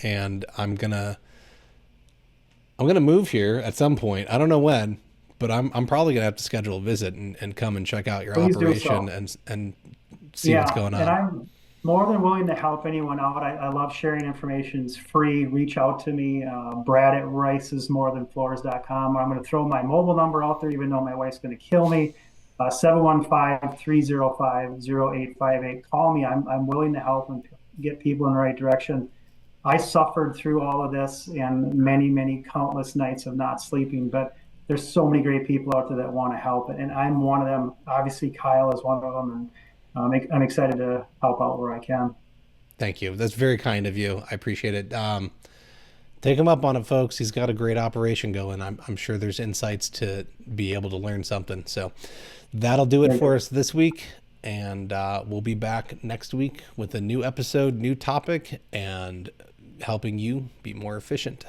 S1: And I'm gonna move here at some point. I don't know when, but I'm probably gonna have to schedule a visit and come and check out your
S2: Please do
S1: operation
S2: so.
S1: and see what's
S2: Yeah,
S1: going
S2: and
S1: on.
S2: I'm more than willing to help anyone out. I love sharing information. It's free. Reach out to me, Brad at ricesmorethanfloors.com. I'm going to throw my mobile number out there, even though my wife's going to kill me. 715-305-0858. Call me. I'm willing to help and get people in the right direction. I suffered through all of this and many, many countless nights of not sleeping, but there's so many great people out there that want to help. And I'm one of them. Obviously, Kyle is one of them. And I'm excited to help out where I can.
S1: Thank you. That's very kind of you. I appreciate it. Take him up on it, folks. He's got a great operation going. I'm sure there's insights to be able to learn something. So that'll do it
S2: Very
S1: for
S2: good.
S1: us this week. And we'll be back next week with a new episode, new topic, and helping you be more efficient.